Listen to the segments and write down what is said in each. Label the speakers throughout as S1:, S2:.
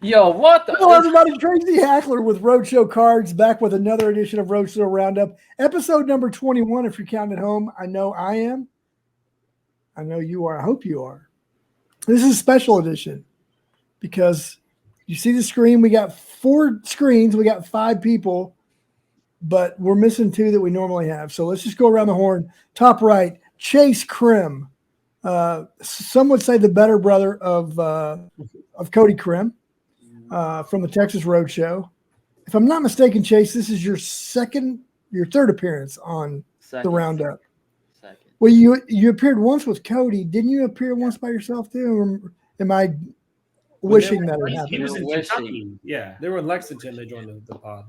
S1: Yo, what the?
S2: Hello, everybody. Tracy Hackler with Roadshow Cards, back with another edition of Roadshow Roundup, episode number 21. If you're counting at home, I know I am. I know you are. I hope you are. This is a special edition because you see the screen. We got 4 screens. We got 5 people, but we're missing 2 that we normally have. So let's just go around the horn. Top right, Chase Krim. Some would say the better brother of Cody Krim. From the Texas Roadshow. If I'm not mistaken, Chase, this is your third appearance on the Roundup.
S1: Second.
S2: Well, you appeared once with Cody. Didn't you appear once by yourself too? Or am I wishing that it happened?
S3: He was in Kentucky. Yeah, they were in Lexington. They joined the pod.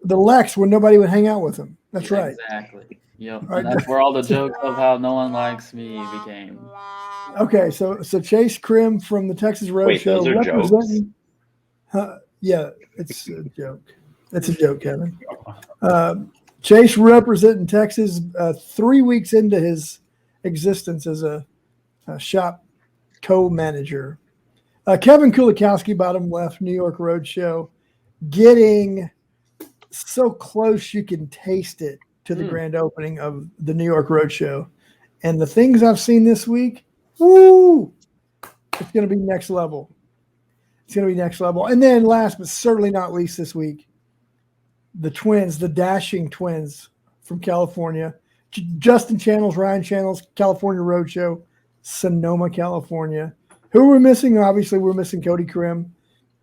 S2: The Lex, when nobody would hang out with him. That's right.
S1: Exactly. Yep.
S2: Right.
S1: That's where all the jokes of how no one likes me became.
S2: Okay, so Chase Krim from the Texas Roadshow.
S4: Wait, those are jokes?
S2: Yeah, it's a joke. It's a joke, Kevin. Chase representing Texas 3 weeks into his existence as a shop co-manager. Kevin Kulikowski, bottom left, New York Roadshow, getting so close you can taste it to the grand opening of the New York Roadshow. And the things I've seen this week, woo, it's going to be next level. It's going to be next level. And then last but certainly not least this week, the twins, the dashing twins from California, Justin Channels, Ryan Channels, California Roadshow, Sonoma, California. Who we're missing? Obviously, we're missing Cody Krim.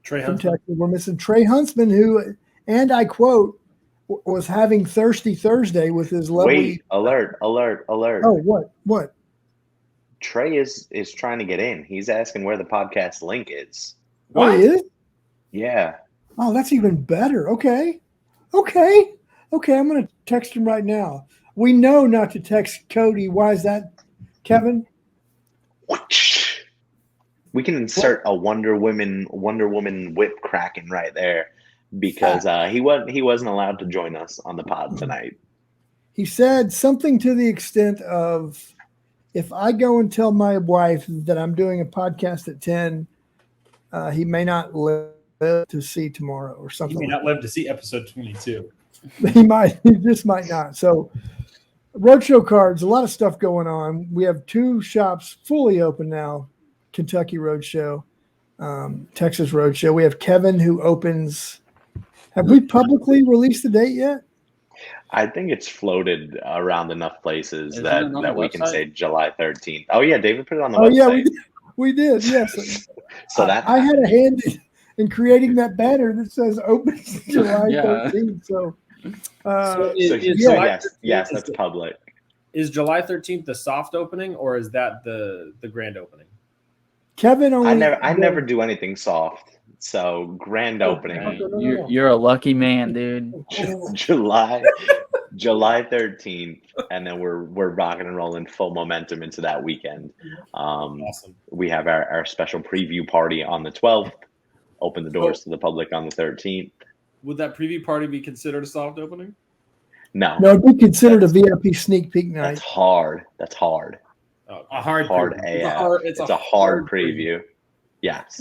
S3: Trey
S2: from
S3: Huntsman.
S2: Texas. We're missing Trey Huntsman, who, and I quote, was having Thirsty Thursday with his lovely.
S4: Wait, alert.
S2: Oh, what?
S4: Trey is trying to get in. He's asking where the podcast link is.
S2: What? Oh, he is?
S4: Yeah.
S2: Oh, that's even better. Okay. I'm going to text him right now. We know not to text Cody. Why is that, Kevin?
S4: We can insert a Wonder Woman whip cracking right there because he wasn't allowed to join us on the pod tonight.
S2: He said something to the extent of, if I go and tell my wife that I'm doing a podcast at 10, he may not live to see tomorrow or something.
S3: He may not live to see episode 22.
S2: He just might not. So Roadshow Cards, a lot of stuff going on. We have 2 shops fully open now. Kentucky Roadshow, Texas Roadshow. We have Kevin who opens. Have we publicly released the date yet?
S4: I think it's floated around enough places that we can
S1: website?
S4: say July 13th. Oh yeah, David put it on the
S2: website.
S4: Yeah,
S2: we did. Yes.
S4: So that
S2: I had a hand in creating that banner that says opens July 13th. So
S4: yes, that's public.
S3: Is July 13th the soft opening or is that the grand opening?
S2: Kevin only.
S4: I never do anything soft. So grand opening.
S1: You're a lucky man, dude.
S4: July 13th, and then we're rocking and rolling full momentum into that weekend.
S3: Awesome.
S4: We have our special preview party on the 12th. Open the doors to the public on the 13th.
S3: Would that preview party be considered a soft opening?
S4: No,
S2: it'd be considered a VIP sneak peek night.
S4: That's hard.
S3: A hard
S4: AF. It's a hard preview. Yes.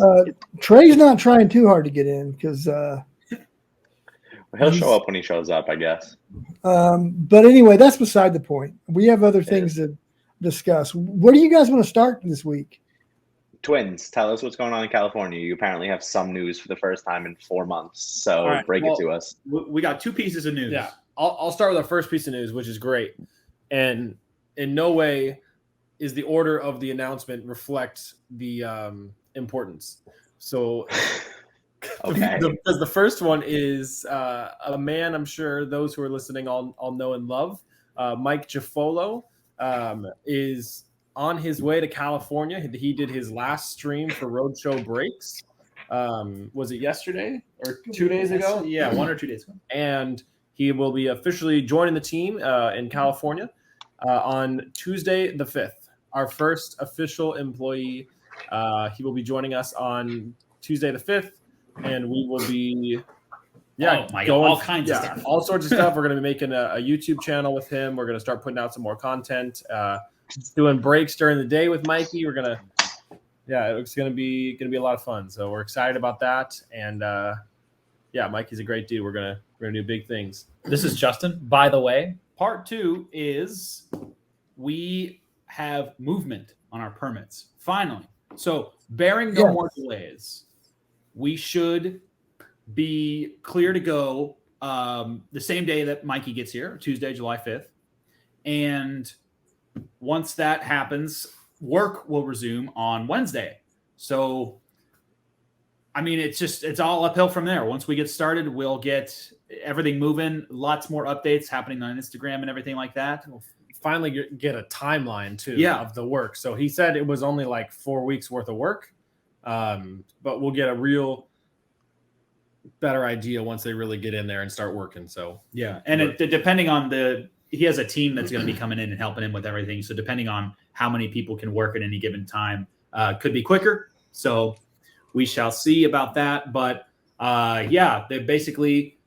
S2: Trey's not trying too hard to get in because
S4: he'll show up when he shows up, I guess.
S2: But anyway, that's beside the point. We have other things to discuss. Where do you guys want to start this week?
S4: Twins, tell us what's going on in California. You apparently have some news for the first time in 4 months, so break it to us.
S5: We got 2 pieces of news.
S3: Yeah, I'll start with our first piece of news, which is great, and in no way is the order of the announcement reflects the importance. So,
S4: okay,
S3: because the first one is a man I'm sure those who are listening all know and love. Mike Giafolo is on his way to California. He did his last stream for Roadshow Breaks. Was it yesterday or 2 days ago?
S5: Yeah, 1 or 2 days ago.
S3: And he will be officially joining the team in California on Tuesday the 5th. Our first official employee. He will be joining us on Tuesday the 5th, and we will be
S5: all kinds of stuff.
S3: All sorts of stuff. We're going to be making a YouTube channel with him. We're going to start putting out some more content, doing breaks during the day with Mikey. We're going to Yeah, it's gonna be a lot of fun. So we're excited about that. And yeah, Mikey's a great dude. We're gonna do big things.
S5: This is Justin. By the way, part 2 is we have movement on our permits finally. So bearing no more delays, we should be clear to go the same day that Mikey gets here, Tuesday, July 5th. And once that happens, work will resume on Wednesday. So, I mean, it's all uphill from there. Once we get started, we'll get everything moving. Lots more updates happening on Instagram and everything like that.
S3: We'll finally get a timeline too
S5: Yeah.
S3: of the work. So he said it was only like 4 weeks worth of work, but we'll get a real better idea once they really get in there and start working. So
S5: yeah, and depending on he has a team that's going to be coming in and helping him with everything. So depending on how many people can work at any given time, could be quicker. So we shall see about that. But yeah, they basically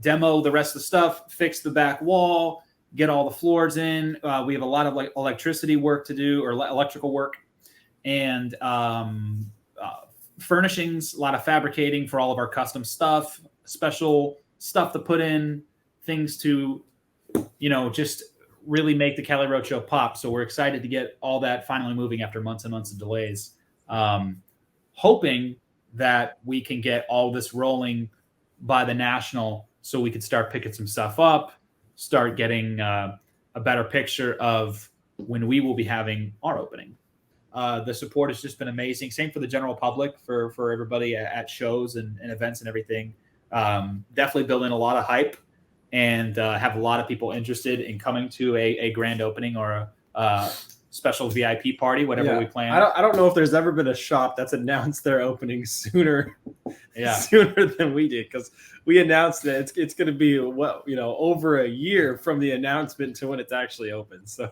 S5: demo the rest of the stuff, fix the back wall, get all the floors in. We have a lot of electricity work to do, or electrical work, and furnishings, a lot of fabricating for all of our custom stuff, special stuff to put in, things to, just really make the Cali Roadshow pop. So we're excited to get all that finally moving after months and months of delays. Hoping that we can get all this rolling by the National so we could start picking some stuff up, start getting a better picture of when we will be having our opening. The support has just been amazing. Same for the general public, for everybody at shows and events and everything. Definitely building a lot of hype, and have a lot of people interested in coming to a grand opening or a special VIP party, whatever we plan.
S3: I don't know if there's ever been a shop that's announced their opening sooner than we did, because we announced that it's going to be over a year from the announcement to when it's actually open. So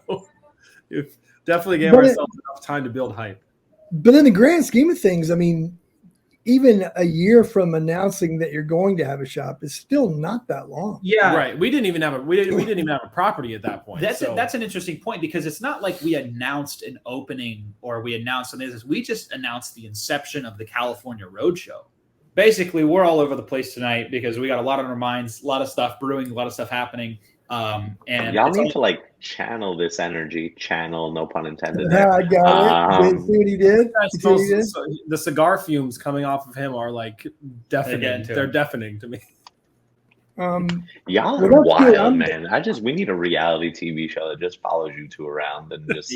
S3: if definitely gave ourselves enough time to build hype.
S2: But in the grand scheme of things, I mean, even a year from announcing that you're going to have a shop is still not that long.
S5: Yeah,
S3: right. We didn't even have a property at that point.
S5: That's an interesting point, because it's not like we announced an opening or we announced something. We just announced the inception of the California Roadshow. Basically, we're all over the place tonight because we got a lot on our minds, a lot of stuff brewing, a lot of stuff happening. And
S4: y'all need to channel this energy. Channel, no pun intended.
S2: Yeah, I got it. See what he did?
S3: The cigar fumes coming off of him are deafening. They're deafening to me.
S4: Y'all are wild, man. We need a reality TV show that just follows you two around and just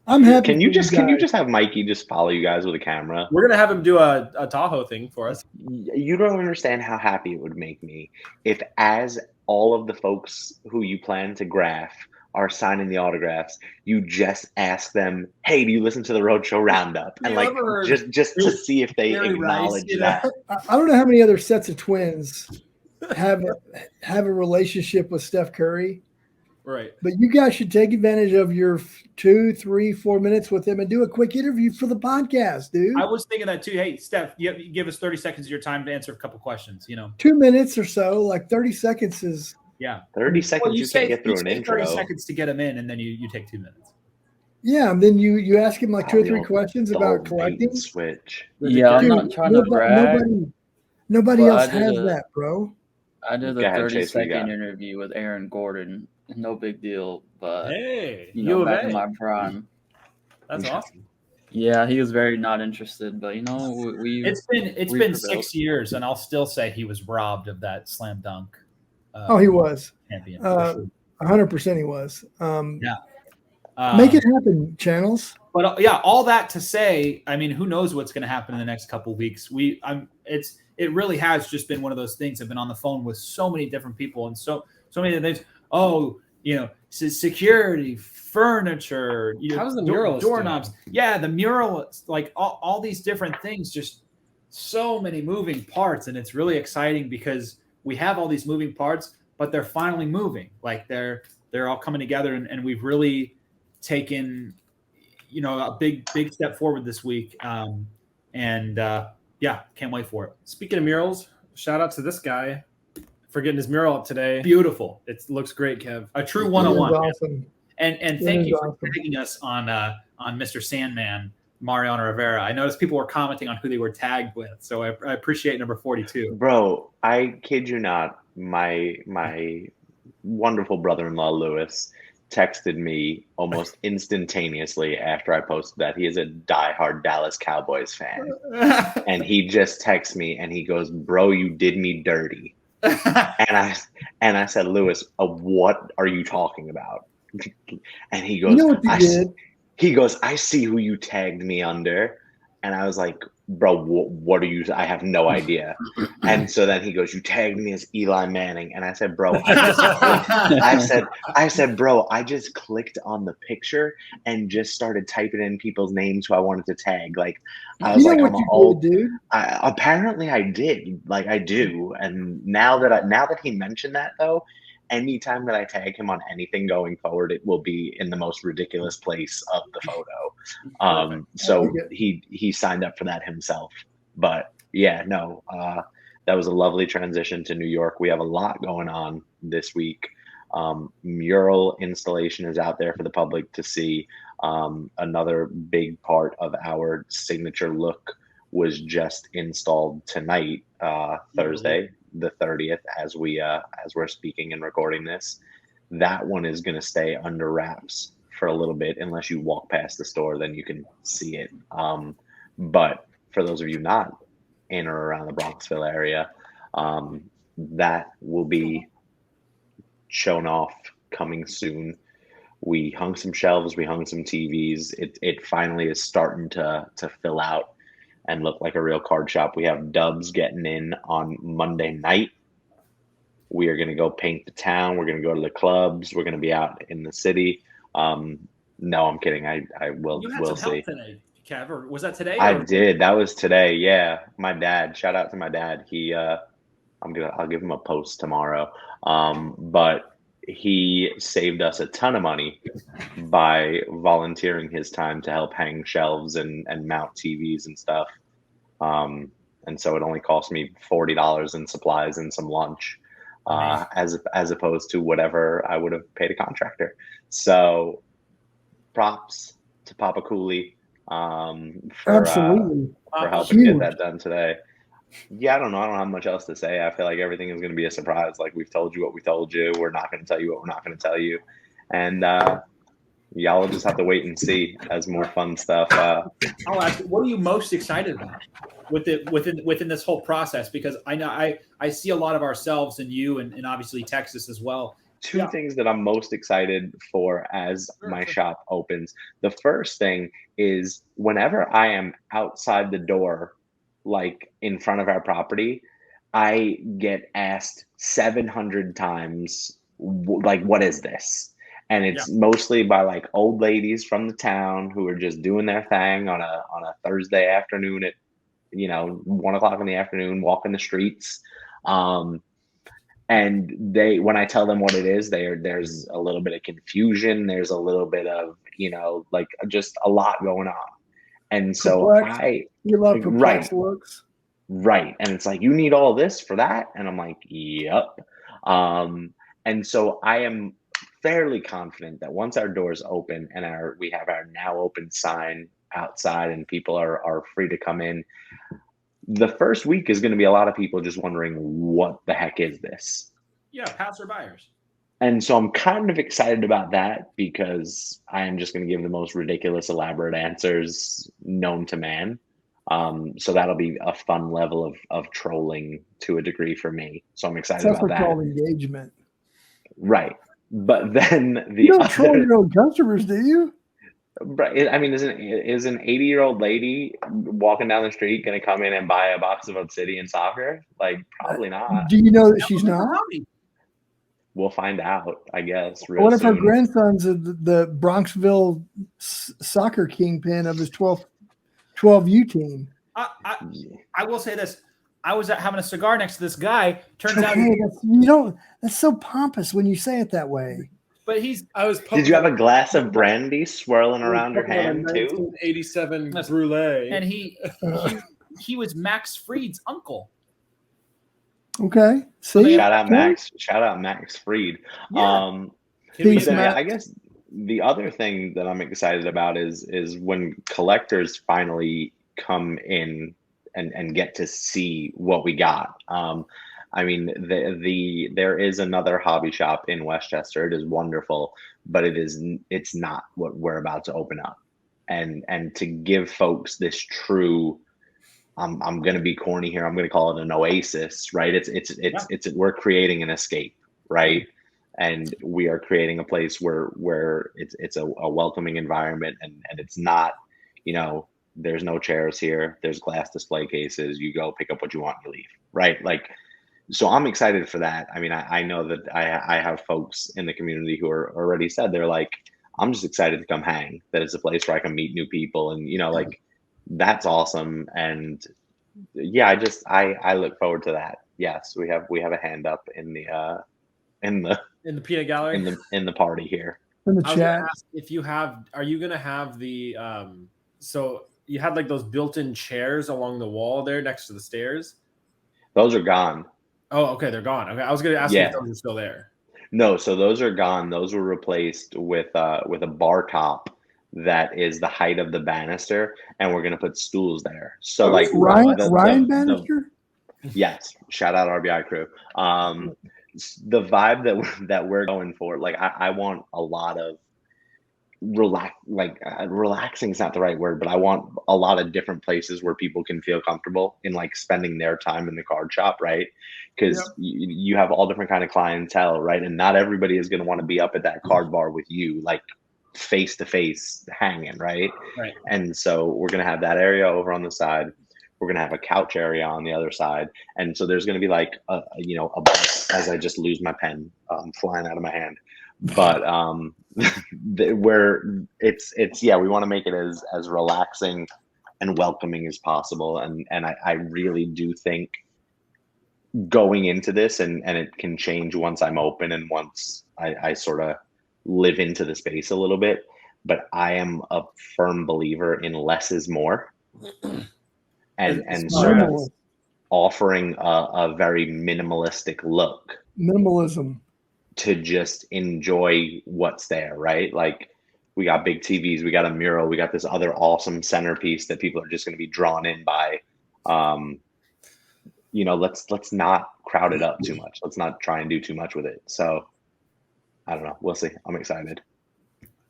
S2: I'm happy.
S4: Can you just have Mikey just follow you guys with a camera?
S3: We're gonna have him do a Tahoe thing for us.
S4: You don't understand how happy it would make me if, as all of the folks who you plan to graph are signing the autographs, you just ask them, "Hey, do you listen to the Roadshow Roundup?" And just to see if they acknowledge that.
S2: I don't know how many other sets of twins have a relationship with Steph Curry.
S3: Right.
S2: But you guys should take advantage of your 2, 3, 4 minutes with him and do a quick interview for the podcast, dude.
S5: I was thinking that too. Hey, Steph, you give us 30 seconds of your time to answer a couple questions,
S2: 2 minutes or so, 30 seconds is.
S5: Yeah.
S4: 30 seconds, you can't get through an intro.
S5: 30 seconds to get him in, and then you take 2 minutes.
S2: Yeah, and then you ask him 2 or 3 questions about collecting.
S4: Switch.
S1: Yeah, I'm not trying to brag.
S2: Nobody else has that, bro.
S1: I did a 30-second interview with Aaron Gordon. No big deal, but
S3: hey,
S1: back in my prime.
S3: That's awesome.
S1: Yeah, he was very not interested, but
S5: it's been 6 years, and I'll still say he was robbed of that slam dunk.
S2: He was
S5: champion.
S2: 100% he was. Make it happen, channels.
S5: But all that to say, I mean, who knows what's going to happen in the next couple of weeks? It really has just been one of those things. I've been on the phone with so many different people and so many things. Oh, security, furniture.
S3: How's the mural?
S5: Doorknobs. Yeah, the mural. All these different things. Just so many moving parts, and it's really exciting because we have all these moving parts, but they're finally moving. They're all coming together, and we've really taken a big step forward this week. Can't wait for it.
S3: Speaking of murals, shout out to this guy for getting his mural up today.
S5: Beautiful.
S3: It looks great, Kev.
S5: A true 101.
S2: Awesome.
S5: And thank you for tagging us on Mr. Sandman Mariano Rivera. I noticed people were commenting on who they were tagged with, so I appreciate number 42.
S4: Bro, I kid you not, my wonderful brother-in-law Lewis texted me almost instantaneously after I posted that. He is a diehard Dallas Cowboys fan. And he just texts me and he goes, "Bro, you did me dirty." and I said, "Lewis, what are you talking about?" And he goes,
S2: You know what you did?
S4: He goes, "I see who you tagged me under." And I was like, "Bro, what are you? I have no idea." And so then he goes, "You tagged me as Eli Manning." And I said, "Bro, I said, bro, I just clicked on the picture and just started typing in people's names who I wanted to tag. Like, I was like, I'm old,
S2: dude.
S4: Apparently I did. Like, I do. And now that he mentioned that, though, anytime that I tag him on anything going forward, it will be in the most ridiculous place of the photo. So he signed up for that himself. But yeah, no, that was a lovely transition to New York. We have a lot going on this week. Mural installation is out there for the public to see. Another big part of our signature look was just installed tonight, Thursday, the 30th, as we're speaking and recording this. That one is going to stay under wraps for a little bit. Unless you walk past the store, then you can see it. But for those of you not in or around the Bronxville area, that will be shown off coming soon. We hung some shelves, we hung some TVs. It finally is starting to fill out and look like a real card shop. We have dubs getting in on Monday night. We are going to go paint the town. We're going to go to the clubs. We're going to be out in the city. No, I'm kidding. I will.
S5: You had
S4: we'll
S5: some
S4: see.
S5: help today, Kev, or was that today?
S4: I did. That was today. Yeah, my dad. Shout out to my dad. I'll give him a post tomorrow. But he saved us a ton of money by volunteering his time to help hang shelves and mount TVs and stuff. And so it only cost me $40 in supplies and some lunch, as opposed to whatever I would have paid a contractor. So props to Papa Cooley for helping get that done today. Yeah, I don't know. I don't have much else to say. I feel like everything is going to be a surprise. Like, we've told you what we told you. We're not going to tell you what we're not going to tell you. And y'all will just have to wait and see as more fun stuff.
S5: I'll ask you, what are you most excited about within this whole process? Because I know I see a lot of ourselves in you and obviously Texas as well.
S4: Two things that I'm most excited for as my shop opens. The first thing is whenever I am outside the door, like in front of our property, I get asked 700 times, like, what is this? And it's mostly by like old ladies from the town who are just doing their thing on a Thursday afternoon at 1 o'clock in the afternoon, walking the streets. And when I tell them what it is, there's a little bit of confusion. There's a little bit of, like just a lot going on. And so
S2: you love perplexed looks.
S4: Right. And it's like, you need all this for that? And I'm like, yep. And so I am fairly confident that once our doors open and we have our now open sign outside and people are free to come in, the first week is going to be a lot of people just wondering, what the heck is this?
S5: Yeah, passerbyers.
S4: And so I'm kind of excited about that because I am just going to give the most ridiculous, elaborate answers known to man. So that'll be a fun level of trolling to a degree for me. So I'm excited about that.
S2: Called engagement.
S4: Right. But then
S2: you don't troll your own customers, do you?
S4: Right. I mean, is an 80-year-old lady walking down the street going to come in and buy a box of Obsidian soccer? Like, probably not.
S2: Do you know that she's not?
S4: We'll find out, I guess.
S2: What if her grandson's the Bronxville soccer kingpin of his 12U team?
S5: I will say this. I was having a cigar next to this guy. Turns out
S2: that's so pompous when you say it that way.
S5: But
S4: did you have a glass of brandy swirling around your hand too?
S3: 1987 brulee.
S5: And he was Max Fried's uncle.
S2: Okay. See?
S4: Shout out Max Fried.
S2: Yeah.
S4: I guess the other thing that I'm excited about is when collectors finally come in and get to see what we got. I mean, there is another hobby shop in Westchester. It is wonderful, but it's not what we're about to open up. And to give folks this true, I'm going to be corny here. I'm going to call it an oasis, right? It's we're creating an escape, right? And we are creating a place where it's a welcoming environment, and it's not, there's no chairs here. There's glass display cases. You go pick up what you want, you leave, right? Like, so I'm excited for that. I mean, I know that I have folks in the community who are already said they're like, I'm just excited to come hang. That it's a place where I can meet new people, and like that's awesome. And yeah, I look forward to that. Yes, we have a hand up in the
S3: peanut gallery
S4: in the party here.
S2: In the
S3: I was
S2: chat.
S3: gonna ask if are you gonna have the so you had like those built-in chairs along the wall there next to the stairs?
S4: Those are gone.
S3: Oh, okay, they're gone. Okay, I was gonna ask if those are still there.
S4: No, so those are gone. Those were replaced with a bar top that is the height of the banister, and we're gonna put stools there. So like
S2: Ryan Bannister.
S4: Yes, shout out RBI crew. The vibe that we're going for, like I want a lot of relaxing is not the right word, but I want a lot of different places where people can feel comfortable in like spending their time in the card shop, right? Because you have all different kind of clientele, right? And not everybody is going to want to be up at that card bar with you, like face to face hanging, right?
S3: Right.
S4: And so we're going to have that area over on the side. We're going to have a couch area on the other side. And so there's going to be like as I just lose my pen flying out of my hand. But where it's we want to make it as relaxing and welcoming as possible. And I really do think going into this, and it can change once I'm open and once I sort of live into the space a little bit. But I am a firm believer in less is more. And sort of offering a very minimalistic look.
S2: Minimalism.
S4: To just enjoy what's there, right? Like we got big TVs, we got a mural, we got this other awesome centerpiece that people are just going to be drawn in by. Let's not crowd it up too much. Let's not try and do too much with it. So I don't know. We'll see. I'm excited.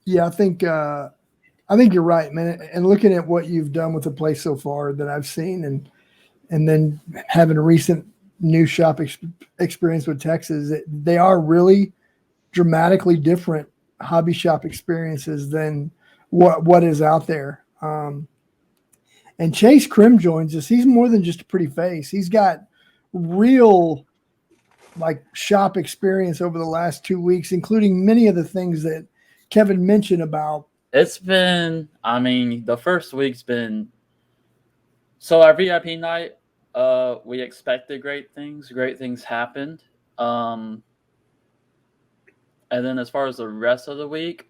S2: Yeah, I think you're right, man. And looking at what you've done with the place so far that I've seen, and then having a recent new shop experience with Texas, they are really dramatically different hobby shop experiences than what is out there. And Chase Krim joins us. He's more than just a pretty face. He's got real like shop experience over the last 2 weeks, including many of the things that Kevin mentioned about.
S1: It's been, the first week's been, so our VIP night, we expected great things happened. And then as far as the rest of the week,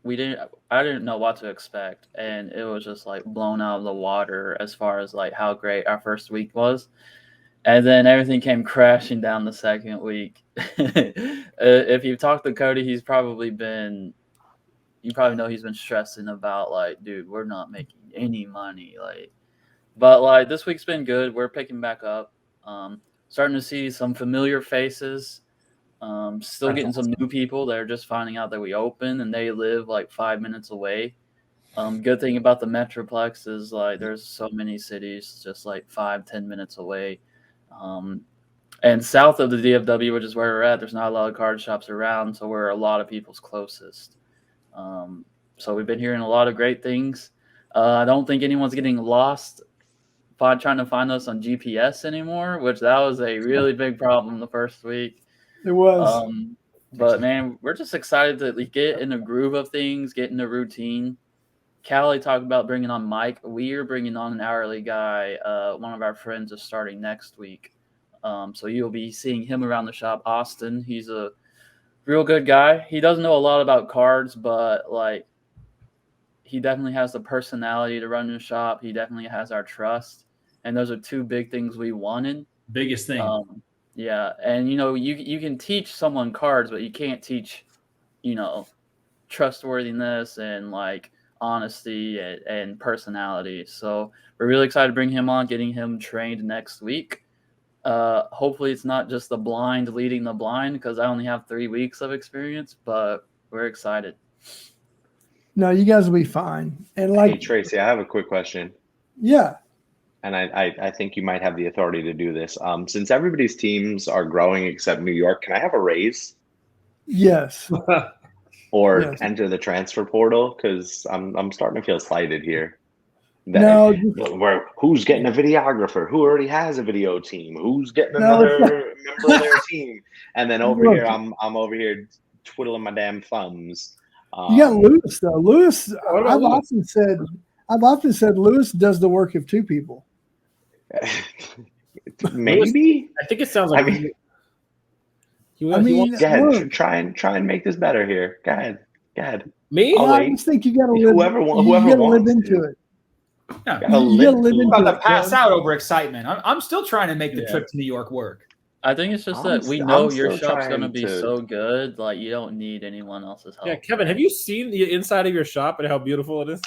S1: I didn't know what to expect. And it was just like blown out of the water as far as like how great our first week was. And then everything came crashing down the second week. If you talk to Cody, you probably know he's been stressing about like, dude, we're not making any money. But this week's been good. We're picking back up. Starting to see some familiar faces. Still getting some new people that are just finding out that we open and they live like 5 minutes away. Good thing about the Metroplex is like there's so many cities just like 5-10 minutes away. And south of the DFW, which is where we're at, there's not a lot of card shops around, so we're a lot of people's closest. So we've been hearing a lot of great things. I don't think anyone's getting lost trying to find us on GPS anymore, which that was a really big problem the first week.
S2: It was.
S1: But man, we're just excited to get in the groove of things, get in the routine. Callie talked about bringing on Mike. We are bringing on an hourly guy. One of our friends is starting next week. So you'll be seeing him around the shop. Austin, he's a real good guy. He doesn't know a lot about cards, but like he definitely has the personality to run the shop. He definitely has our trust. And those are two big things we wanted.
S5: Biggest thing.
S1: Yeah. And, you can teach someone cards, but you can't teach, trustworthiness and like honesty and personality. So we're really excited to bring him on, getting him trained next week. Hopefully it's not just the blind leading the blind, because I only have 3 weeks of experience, but we're excited.
S2: No, you guys will be fine. And like,
S4: Hey, Tracy, I have a quick question.
S2: yeah,
S4: And I think you might have the authority to do this. Since everybody's teams are growing except New York, can I have a raise
S2: yes.
S4: or
S2: Yes.
S4: enter the transfer portal? Because I'm starting to feel slighted here.
S2: No,
S4: Who's getting a videographer? Who already has a video team? Who's getting
S2: No, it's
S4: another member of their team? And then over
S2: Look.
S4: here, I'm over here twiddling my damn thumbs.
S2: You got Lewis though. Lewis,
S3: What about
S2: I've
S3: Lewis?
S2: often said Lewis does the work of two people.
S4: Maybe.
S3: I think it sounds like.
S4: I mean,
S3: he
S2: I mean,
S3: wants
S4: go ahead.
S2: look,
S4: Try and make this better here. Go ahead.
S3: me.
S4: I'll
S2: I
S4: wait.
S2: just think you got to live.
S4: Whoever
S2: you
S4: wants
S2: got to live
S4: to.
S2: into it.
S5: Yeah.
S4: Gotta
S2: You got to live
S4: through
S5: I'm
S2: into
S5: about
S2: it.
S5: to pass
S2: Kev.
S5: out over excitement. I'm still trying to make the
S3: Yeah.
S5: trip to New York work.
S1: I think it's just
S4: I'm
S1: that we
S4: st-
S1: know
S4: I'm
S1: your
S4: still
S1: shop's gonna
S4: trying
S1: be
S4: to-
S1: so good, like you don't need anyone else's help.
S3: Yeah, Kevin, have you seen the inside of your shop and how beautiful it is?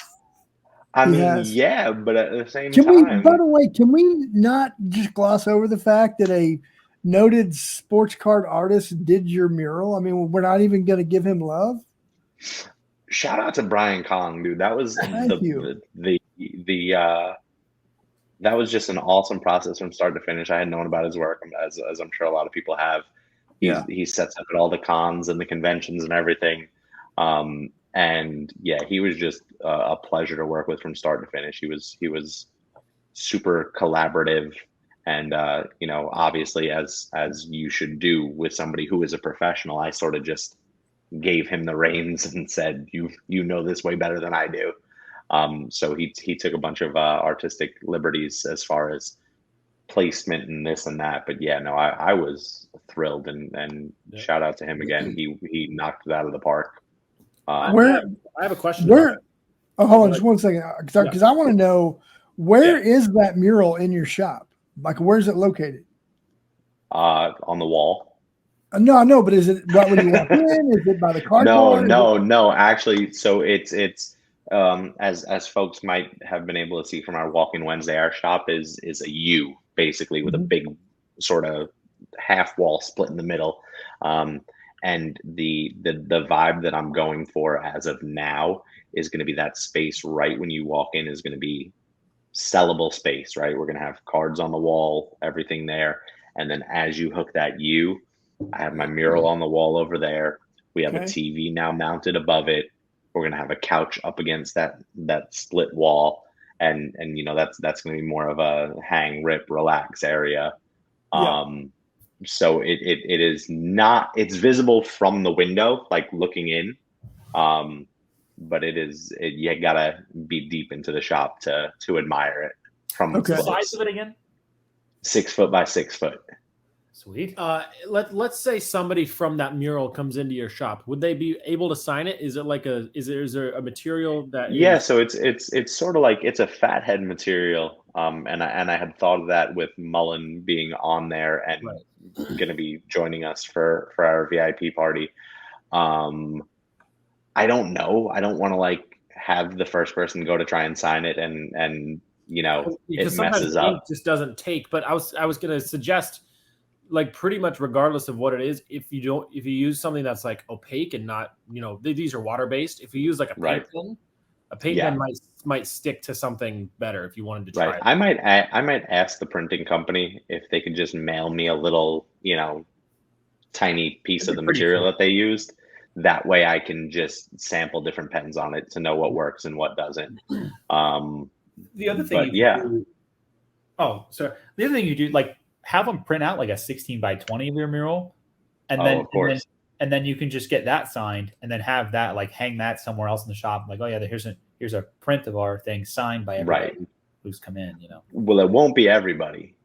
S4: I
S2: He
S4: mean,
S2: has.
S4: yeah, but at the same
S2: Can we,
S4: time,
S2: by the way, can we not just gloss over the fact that a noted sports card artist did your mural? I mean, we're not even going to give him love.
S4: shout out to Brian Kong, dude. That was
S2: Thank you.
S4: that was just an awesome process from start to finish. I had known about his work, as I'm sure a lot of people have. He sets up at all the cons and the conventions and everything. And yeah, he was just a pleasure to work with from start to finish. He was super collaborative, and obviously, as you should do with somebody who is a professional, I sort of just gave him the reins and said, you know this way better than I do. So he took a bunch of artistic liberties as far as placement and this and that. But yeah, no, I was thrilled, and shout out to him again. He knocked it out of the park.
S2: Where
S3: I have a question.
S2: Where? Oh, hold on, just 1 second, because I want to know where is that mural in your shop? Like, where's it located?
S4: On the wall.
S2: No, I know, but is it right when you walk in? Is it by the cardboard?
S4: No. Actually, so it's as folks might have been able to see from our Walk-in Wednesday, our shop is a U basically with a big sort of half wall split in the middle. And the vibe that I'm going for as of now is going to be that space right when you walk in is going to be sellable space, right? We're going to have cards on the wall, everything there. And then as you hook that U, I have my mural on the wall over there. We have a TV now mounted above it. We're going to have a couch up against that split wall. And that's going to be more of a hang, rip, relax area. So it is not, it's visible from the window, like looking in. But you gotta be deep into the shop to admire it from
S5: What's the size of it again?
S4: 6 foot by 6 foot.
S5: Sweet.
S3: Let's say somebody from that mural comes into your shop. Would they be able to sign it? Is there a material that?
S4: Yeah, so it's sort of like it's a fathead material. And I had thought of that with Mullen being on there and going to be joining us for our VIP party. I don't know. I don't want to like have the first person go to try and sign it and it messes up.
S3: Ink just doesn't take. But I was going to suggest, like, pretty much regardless of what it is, if you use something that's like opaque and not, these are water based. If you use like a paint pen, a paint pen might stick to something better if you wanted to try it.
S4: I might ask the printing company if they could just mail me a little, tiny piece of the material that they used. That way I can just sample different pens on it to know what works and what doesn't.
S5: The other thing do, the other thing you do, like, have them print out like a 16 by 20 of your mural, and then you can just get that signed and then have that, like, hang that somewhere else in the shop. Like, oh yeah, here's a print of our thing signed by everybody who's come in.
S4: Well, it won't be everybody.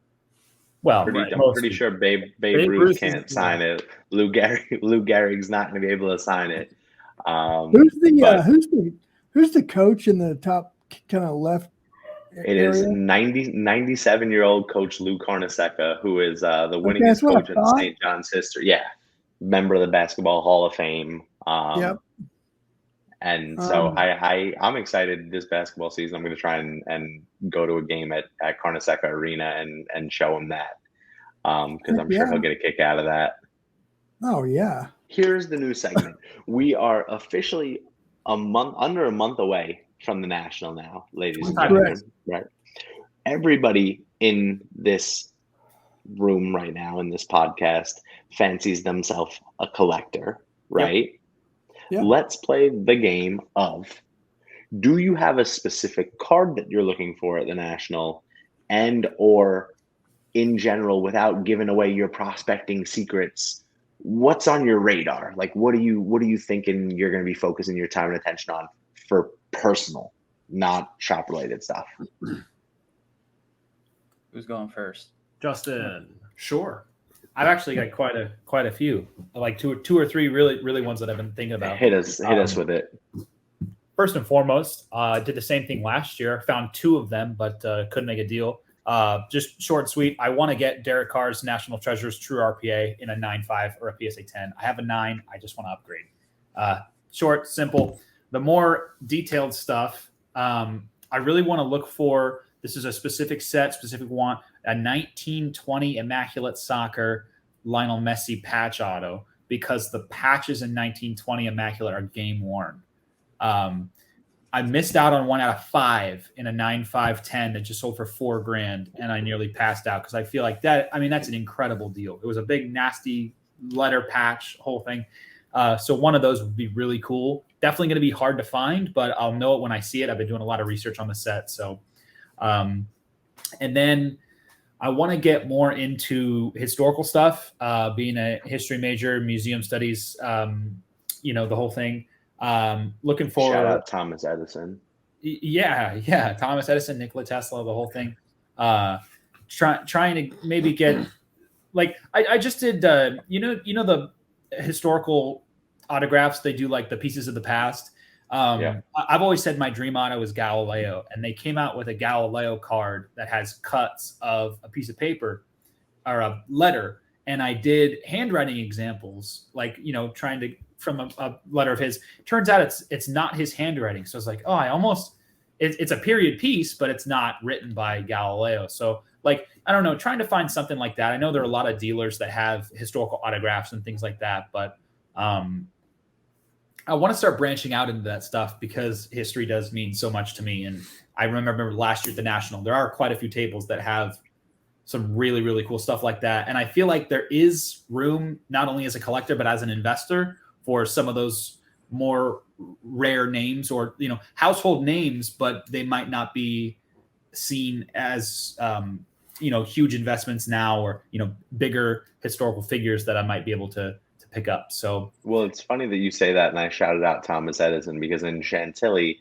S5: Well,
S4: I'm pretty sure Babe Ruth can't sign it. Lou Gehrig's not going to be able to sign it.
S2: Who's the coach in the top kind of left?
S4: It is 97-year-old coach Lou Carnesecca, who is the winningest coach in St. John's history. Yeah, member of the Basketball Hall of Fame. And so I'm excited this basketball season. I'm going to try and go to a game at Carnesecca Arena and show him that because I'm sure he'll get a kick out of that.
S2: Oh yeah.
S4: Here's the new segment. We are officially under a month away from the National now, ladies and gentlemen. Right. Everybody in this room right now in this podcast fancies themselves a collector, right?
S2: Yep.
S4: Let's play the game of, do you have a specific card that you're looking for at the National, and or in general, without giving away your prospecting secrets, what's on your radar? Like, what are you thinking you're going to be focusing your time and attention on for personal, not shop related stuff?
S1: Who's going first?
S3: Justin.
S5: Sure. I've actually got quite a few, like two or three really ones that I've been thinking about.
S4: Hit us with it.
S5: First and foremost, I did the same thing last year. Found two of them, but couldn't make a deal. Just short and sweet. I want to get Derek Carr's National Treasures True RPA in a 9.5 or a PSA 10. I have a 9. I just want to upgrade. Short, simple. The more detailed stuff, I really want to look for. This is a specific set, specific want. A 1920 Immaculate Soccer Lionel Messi patch auto, because the patches in 1920 Immaculate are game worn. I missed out on 1 out of 5 in a 9.5/10 that just sold for $4,000, and I nearly passed out because I feel like that. I mean, that's an incredible deal. It was a big, nasty letter patch, whole thing. So one of those would be really cool. Definitely going to be hard to find, but I'll know it when I see it. I've been doing a lot of research on the set. So, and then I want to get more into historical stuff, being a history major, museum studies, the whole thing. Looking for
S4: shout out Thomas Edison.
S5: Yeah. Thomas Edison, Nikola Tesla, the whole thing. Trying to maybe get like I just did the historical autographs. They do like the pieces of the past. I've always said my dream auto is Galileo, and they came out with a Galileo card that has cuts of a piece of paper or a letter. And I did handwriting examples, like, trying to, from a letter of his. Turns out it's not his handwriting. So it's like, it's a period piece, but it's not written by Galileo. So like, I don't know, trying to find something like that. I know there are a lot of dealers that have historical autographs and things like that, but I want to start branching out into that stuff because history does mean so much to me. And I remember last year at the National, there are quite a few tables that have some really, really cool stuff like that. And I feel like there is room, not only as a collector, but as an investor, for some of those more rare names or, household names, but they might not be seen as, huge investments now, or, bigger historical figures that I might be able to pick up. So,
S4: well, it's funny that you say that, and I shouted out Thomas Edison because in Chantilly,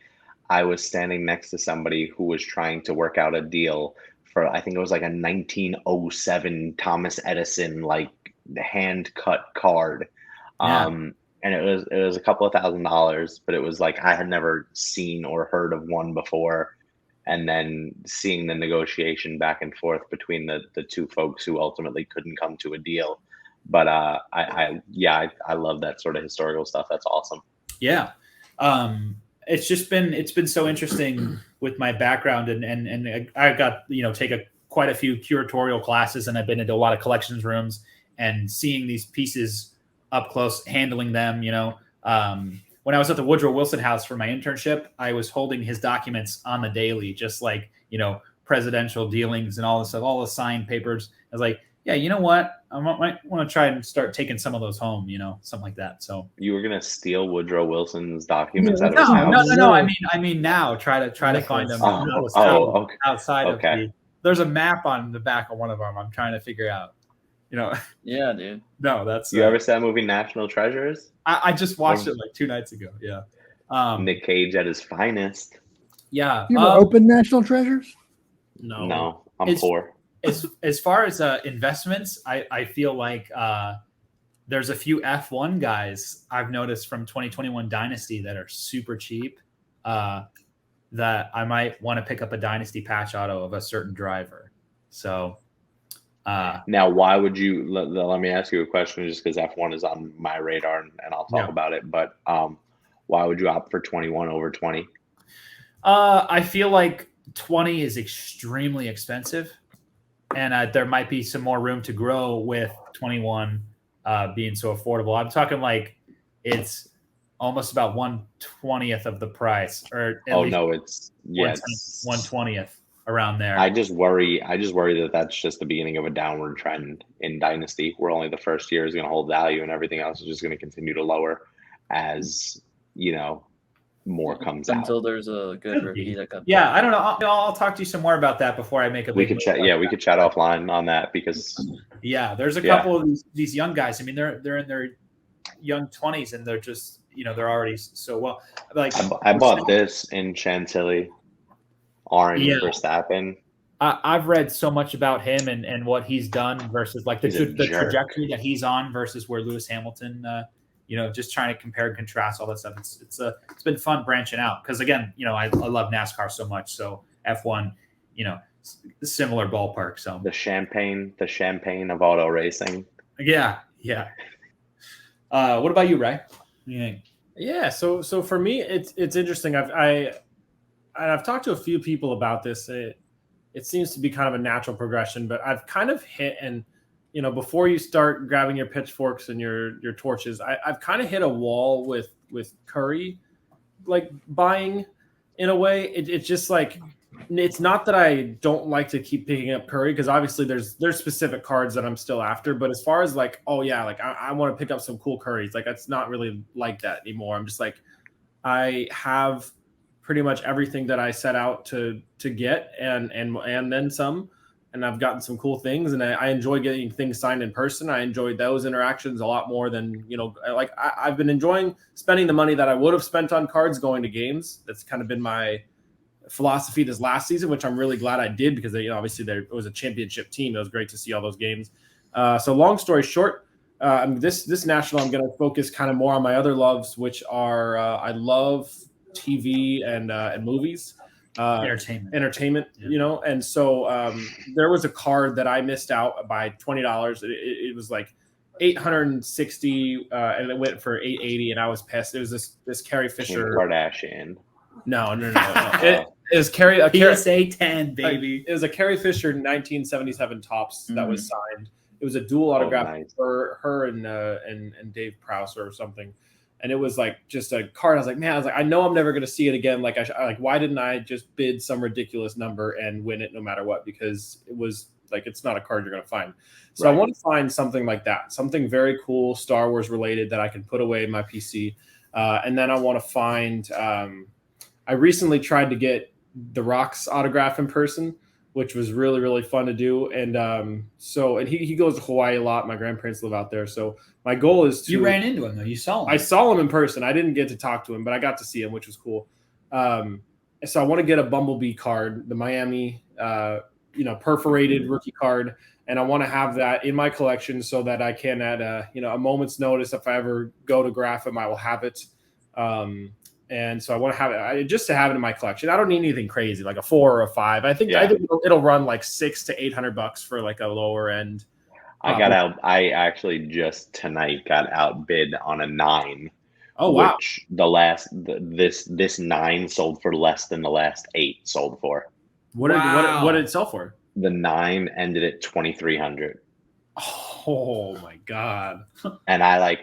S4: I was standing next to somebody who was trying to work out a deal for, I think it was like a 1907 Thomas Edison, like hand cut card.
S5: Yeah.
S4: And it was a couple of $1,000s, but it was like, I had never seen or heard of one before. And then seeing the negotiation back and forth between the two folks who ultimately couldn't come to a deal. But I love that sort of historical stuff. That's awesome.
S5: Yeah. It's been so interesting with my background, and I got, quite a few curatorial classes, and I've been into a lot of collections rooms and seeing these pieces up close, handling them. When I was at the Woodrow Wilson House for my internship, I was holding his documents on the daily, just like, presidential dealings and all this stuff, all the signed papers. I was like, yeah, you know what? I might want to try and start taking some of those home, something like that. So
S4: you were gonna steal Woodrow Wilson's documents out of
S5: his
S4: house?
S5: No. I mean now try to find them
S4: okay.
S5: outside of the. There's a map on the back of one of them. I'm trying to figure out.
S1: Yeah, dude.
S5: No, that's.
S4: You ever see that movie National Treasures?
S5: I just watched it like 2 nights ago. Yeah.
S4: Nick Cage at his finest.
S5: Yeah.
S2: You ever open National Treasures?
S4: No, I'm poor.
S5: As far as investments, I feel like there's a few F1 guys I've noticed from 2021 Dynasty that are super cheap, that I might want to pick up a Dynasty patch auto of a certain driver. So
S4: now, why would you? Let me ask you a question, just because F1 is on my radar, and I'll talk about it. But Why would you opt for 21 over 20?
S5: I feel like 20 is extremely expensive, and there might be some more room to grow with 21 being so affordable. I'm talking like it's almost about 1/20th of the price, or at least
S4: No, it's
S5: 1/20th around there.
S4: I just worry that that's just the beginning of a downward trend in Dynasty, where only the first year is going to hold value and everything else is just going to continue to lower as, more comes out.
S1: Until there's a good rookie that comes.
S5: Yeah, I don't know. I'll talk to you some more about that before I make a big
S4: We could
S5: move
S4: chat.
S5: like
S4: Yeah,
S5: that.
S4: we could chat offline on that because
S5: there's a couple of these young guys. I mean, they're in their young 20s and they're just they're already so well. Like
S4: I bought this in Chantilly, orange Verstappen.
S5: I've read so much about him and what he's done versus like the trajectory that he's on versus where Lewis Hamilton. Just trying to compare and contrast all that stuff. It's been fun branching out because again, I love NASCAR so much. So F1, similar ballpark. So
S4: the champagne of auto racing.
S5: Yeah. What about you, Ray? What do you think?
S3: Yeah. So for me, it's interesting. I've talked to a few people about this. It seems to be kind of a natural progression, but I've kind of hit and. Before you start grabbing your pitchforks and your torches, I've kind of hit a wall with Curry, like buying in a way. It's just like, it's not that I don't like to keep picking up Curry because obviously there's specific cards that I'm still after. But as far as like, I want to pick up some cool Currys, like that's not really like that anymore. I'm just like, I have pretty much everything that I set out to get and then some. And I've gotten some cool things, and I enjoy getting things signed in person. I enjoyed those interactions a lot more than, I've been enjoying spending the money that I would have spent on cards going to games. That's kind of been my philosophy this last season, which I'm really glad I did because, obviously it was a championship team. It was great to see all those games. So long story short, this national, I'm going to focus kind of more on my other loves, which are I love TV and movies. Entertainment, and so there was a card that I missed out by $20. It was like 860 and it went for 880 and I was pissed. It was this Carrie Fisher
S4: Kardashian.
S3: No. It was
S5: PSA 10, baby.
S3: It was a Carrie Fisher 1977 Topps that was signed. It was a dual autograph for her and Dave Prowse or something. And it was like just a card. I was like, I know I'm never going to see it again. Like, why didn't I just bid some ridiculous number and win it no matter what? Because it was like, it's not a card you're going to find. So I want to find something like that, something very cool, Star Wars related that I can put away in my PC. And then I want to find, I recently tried to get The Rock's autograph in person, which was really, really fun to do. And and he goes to Hawaii a lot. My grandparents live out there. So my goal is to...
S5: You ran into him, though. You saw him.
S3: I saw him in person. I didn't get to talk to him, but I got to see him, which was cool. So I want to get a Bumblebee card, the Miami, perforated rookie card. And I want to have that in my collection so that I can, at a moment's notice, if I ever go to graph him, I will have it. And so I want to have it just to have it in my collection. I don't need anything crazy, like a 4 or a 5. I think it'll run like $600 to $800 for like a lower end.
S4: I actually just tonight got outbid on a 9.
S3: Oh wow!
S4: Which this 9 sold for less than the last 8 sold for.
S3: What did it sell for?
S4: The 9 ended at $2,300.
S3: Oh my god!
S4: And I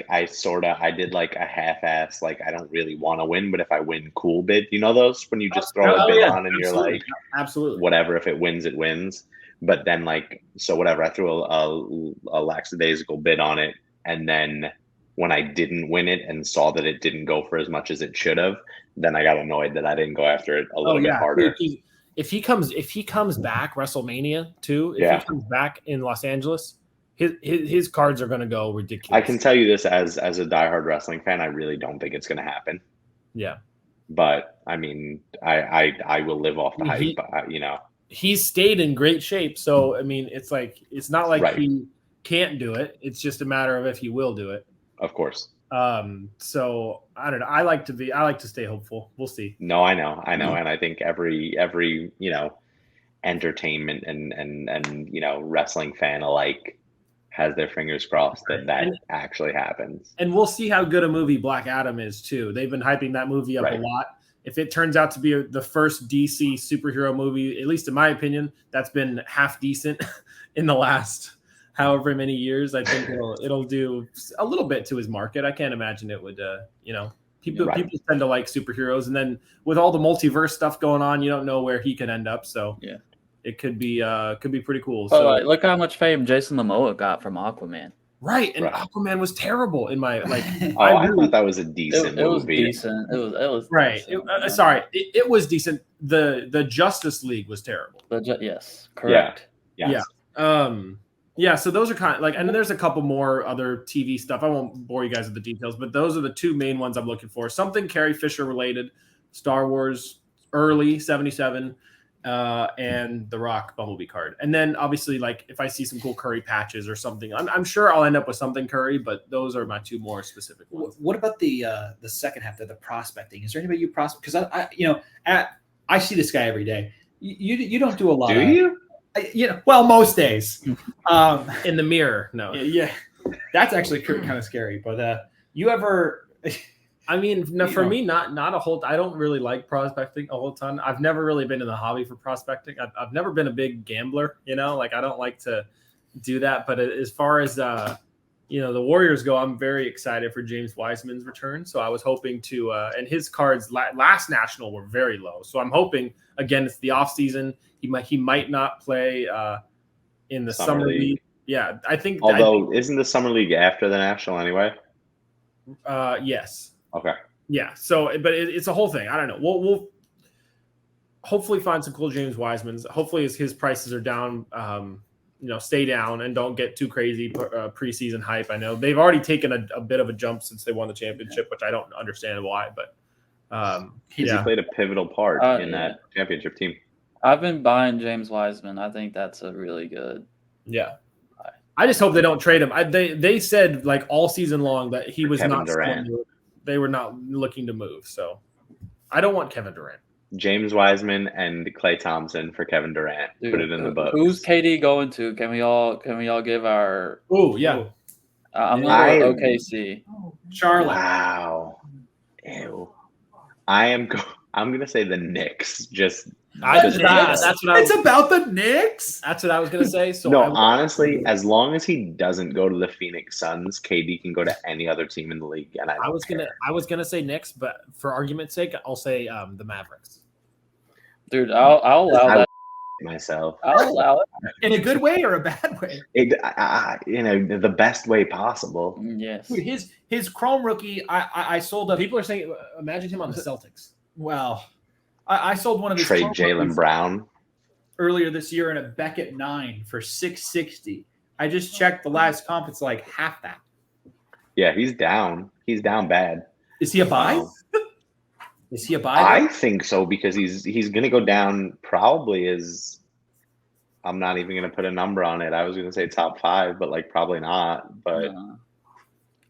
S4: did like a half-ass, like I don't really want to win, but if I win, cool bid. You know those when you just throw a bid on and you're like,
S3: absolutely,
S4: whatever. If it wins, it wins. But then whatever, I threw a lackadaisical bid on it, and then when I didn't win it and saw that it didn't go for as much as it should have, then I got annoyed that I didn't go after it a little bit harder.
S3: If he comes back WrestleMania too, he comes back in Los Angeles, his cards are going to go ridiculous.
S4: I can tell you this as a diehard wrestling fan, I really don't think it's going to happen.
S3: Yeah,
S4: but I mean, I will live off the hype.
S3: He's stayed in great shape, so I mean, it's not like he can't do it. It's just a matter of if he will do it.
S4: Of course.
S3: So I don't know. I like to stay hopeful. We'll see.
S4: No, I know. And I think every entertainment and wrestling fan alike has their fingers crossed that
S3: And-
S4: actually happens.
S3: And we'll see how good a movie Black Adam is too. They've been hyping that movie up a lot. If it turns out to be the first DC superhero movie, at least in my opinion, that's been half decent in the last however many years, I think it'll do a little bit to his market. I can't imagine it would, people tend to like superheroes, and then with all the multiverse stuff going on, you don't know where he could end up. So
S1: yeah,
S3: it could be pretty cool.
S1: But
S3: So
S1: look how much fame Jason Momoa got from Aquaman.
S3: Right, and Aquaman was terrible in my like.
S4: I thought that was a decent movie.
S1: It was decent. It was
S3: right.
S1: decent.
S3: Sorry, it was decent. The Justice League was terrible.
S1: Yes, correct.
S4: Yeah.
S3: Yeah. So those are kind of like, and then there's a couple more other TV stuff. I won't bore you guys with the details, but those are the two main ones I'm looking for. Something Carrie Fisher related, Star Wars early '77. And the Rock Bumblebee card, and then obviously like if I see some cool Curry patches or something, I'm sure I'll end up with something Curry, but those are my two more specific ones.
S5: What about the second half, the prospecting? Is there anybody you prospect? Because I see this guy every day. You don't do a lot.
S4: Do you?
S5: Well, most days.
S3: In the mirror, no.
S5: Yeah, that's actually kind of scary. But you ever?
S3: I mean, no, for me, not a whole. I don't really like prospecting a whole ton. I've never really been in the hobby for prospecting. I've never been a big gambler. Like I don't like to do that. But as far as the Warriors go, I'm very excited for James Wiseman's return. So I was hoping to, and his cards last national were very low. So I'm hoping again it's the off season. He might not play in the summer league. Yeah, I think.
S4: Although, isn't the summer league after the national anyway?
S3: Yes.
S4: Okay.
S3: Yeah. So, but it's a whole thing. I don't know. We'll hopefully find some cool James Wiseman's. Hopefully his prices are down, stay down and don't get too crazy preseason hype. I know they've already taken a bit of a jump since they won the championship, which I don't understand why, but
S4: he played a pivotal part in that championship team.
S1: I've been buying James Wiseman. I think that's a really good.
S3: Yeah. I just hope they don't trade him. They said like all season long that he was
S4: Kevin Durant.
S3: They were not looking to move. So I don't want Kevin Durant.
S4: James Wiseman and Klay Thompson for Kevin Durant.
S1: Dude,
S4: put it in the book.
S1: Who's KD going to? Can we all give our?
S3: Oh yeah.
S1: I'm going to OKC.
S5: Charlotte.
S4: Wow. Ew. I'm gonna say the Knicks.
S3: That's what
S5: It's about the Knicks.
S3: That's what I was gonna say. So
S4: no, honestly, as long as he doesn't go to the Phoenix Suns, KD can go to any other team in the league. And I
S3: was gonna say Knicks, but for argument's sake, I'll say the Mavericks.
S1: Dude, I'll allow that
S4: myself.
S1: I'll allow it
S5: in a good way or a bad way.
S4: The best way possible.
S1: Yes.
S5: Dude, his Chrome rookie, I sold a.
S3: People are saying, imagine him on the Celtics.
S5: Well, I sold one of his
S4: trade Jaylen Brown
S5: earlier this year in a Beckett 9 for $660. I just checked the last comp; it's like half that.
S4: Yeah, he's down. He's down bad.
S5: Is he a buy? Is he a buy?
S4: I think so because he's going to go down probably as. I'm not even going to put a number on it. I was going to say top 5, but like probably not. But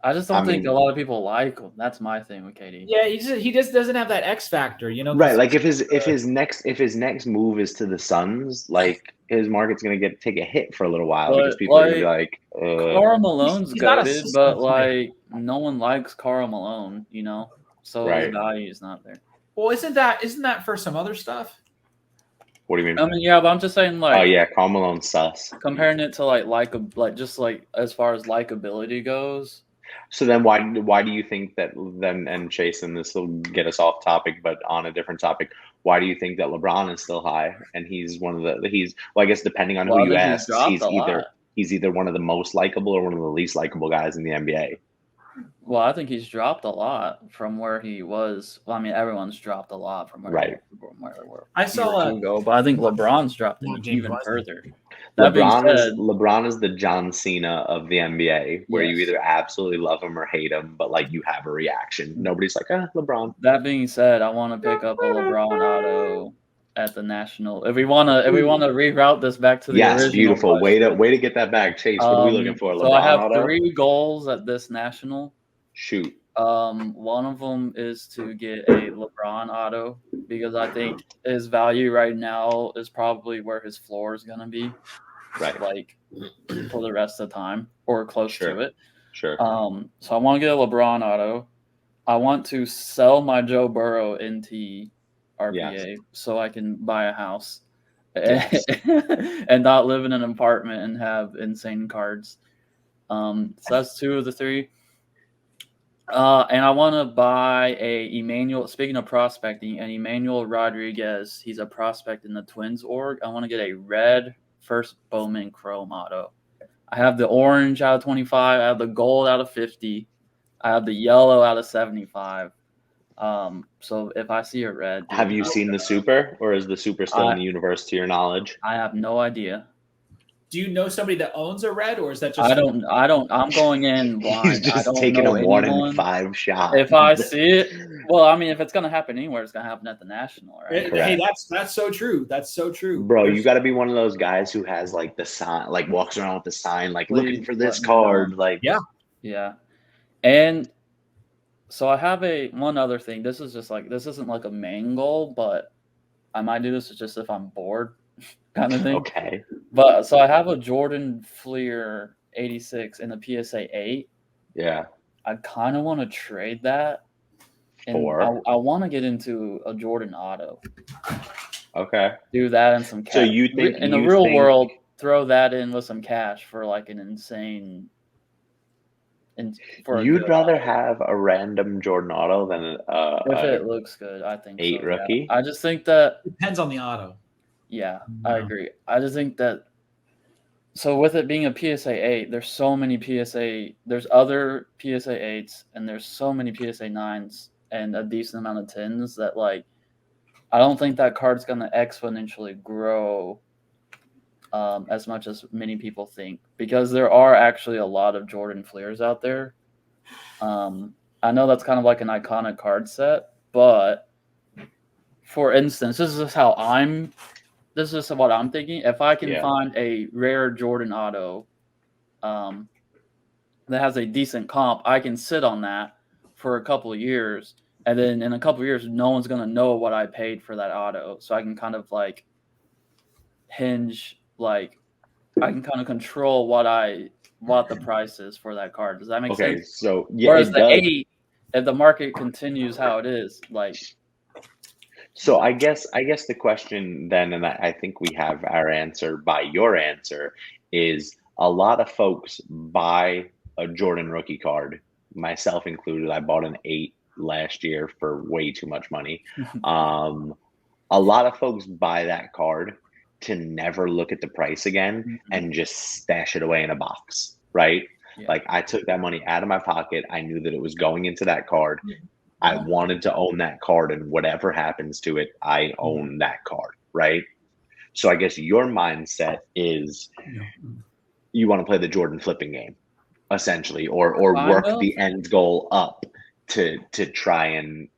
S1: I just don't think a lot of people like him. That's my thing with KD.
S5: Yeah, he just doesn't have that X factor,
S4: Right, like if his next move is to the Suns, like his market's gonna take a hit for a little while because people are gonna be like,
S1: Karl Malone's good, but like
S5: player.
S1: No one likes Karl Malone, so his value is not there.
S5: Well, isn't that for some other stuff?
S4: What do you mean?
S1: I mean, yeah, but I'm just saying, like,
S4: oh yeah, Karl Malone's sus.
S1: Comparing it to like just like as far as likability goes.
S4: So then why do you think that then, and Chase, and this will get us off topic, but on a different topic, why do you think that LeBron is still high and he's one of the I guess depending on who you ask, he's either one of the most likable or one of the least likable guys in the NBA.
S1: Well, I think he's dropped a lot from where he was. Well, I mean, everyone's dropped a lot from where
S3: I saw
S1: go, but I think LeBron's dropped even further.
S4: LeBron is the John Cena of the NBA, where you either absolutely love him or hate him, but like you have a reaction. Nobody's like, LeBron.
S1: That being said, I want to pick up a LeBron auto at the national. If we want to reroute this back to the original
S4: beautiful
S1: question.
S4: way to get that back, Chase. What are we looking for?
S1: So I have 3 goals at this national.
S4: Shoot.
S1: One of them is to get a LeBron auto because I think his value right now is probably where his floor is going to be.
S4: Right.
S1: like for the rest of the time or close
S4: Sure.
S1: to it.
S4: Sure.
S1: So I want to get a LeBron auto. I want to sell my Joe Burrow NT RPA so I can buy a house
S4: Yes.
S1: and not live in an apartment and have insane cards. So that's 2 of the 3. And I want to buy a Emmanuel. Speaking of prospecting, an Emmanuel Rodriguez. He's a prospect in the Twins org. I want to get a red first Bowman Chrome auto. I have the orange out of 25. I have the gold out of 50. I have the yellow out of 75. So if I see a red, dude,
S4: Have you seen the super, or is the super still in the universe to your knowledge?
S1: I have no idea.
S5: Do you know somebody that owns a red, or is that just?
S1: I don't. I'm going in blind.
S4: He's just
S1: I don't
S4: taking
S1: know
S4: a 1 in
S1: anyone.
S4: 5 shot.
S1: If I see it, well, I mean, if it's gonna happen anywhere, it's gonna happen at the National, right?
S5: Hey, that's so true. That's so true,
S4: Bro. You got to be one of those guys who has like the sign, like walks around with the sign, like looking for this card. Like,
S1: yeah. And so I have one other thing. This isn't like a main goal, but I might do this just if I'm bored, kind of thing.
S4: Okay.
S1: But so I have a Jordan Fleer 86 in the PSA 8.
S4: Yeah.
S1: I kind of want to trade that. And
S4: For?
S1: I want to get into a Jordan auto.
S4: Okay.
S1: Do that and some cash.
S4: So you think
S1: in the real world, throw that in with some cash for like an insane.
S4: You'd rather have a random Jordan auto than
S1: if it looks good. I think
S4: 8
S1: so,
S4: rookie.
S1: Yeah. I just think that
S5: depends on the auto.
S1: Yeah, I agree. I just think that. So with it being a PSA 8, there's so many there's other PSA 8s and there's so many PSA 9s and a decent amount of 10s that like I don't think that card's going to exponentially grow as much as many people think because there are actually a lot of Jordan Fleers out there. I know that's kind of like an iconic card set, but for instance, this is what I'm thinking. If I can find a rare Jordan auto that has a decent comp, I can sit on that for a couple of years. And then in a couple of years, no one's going to know what I paid for that auto. So I can kind of like I can kind of control what the price is for that card. Does that make sense?
S4: Okay, so yeah.
S1: Whereas the 8, if the market continues how it is, like.
S4: So I guess the question then, and I think we have our answer by your answer, is a lot of folks buy a Jordan rookie card, myself included. I bought an 8 last year for way too much money. A lot of folks buy that card to never look at the price again and just stash it away in a box, right? Yeah. Like I took that money out of my pocket. I knew that it was going into that card. I wanted to own that card, and whatever happens to it, I own that card, right? So I guess your mindset is you want to play the Jordan flipping game, essentially, or work the end goal up to try and,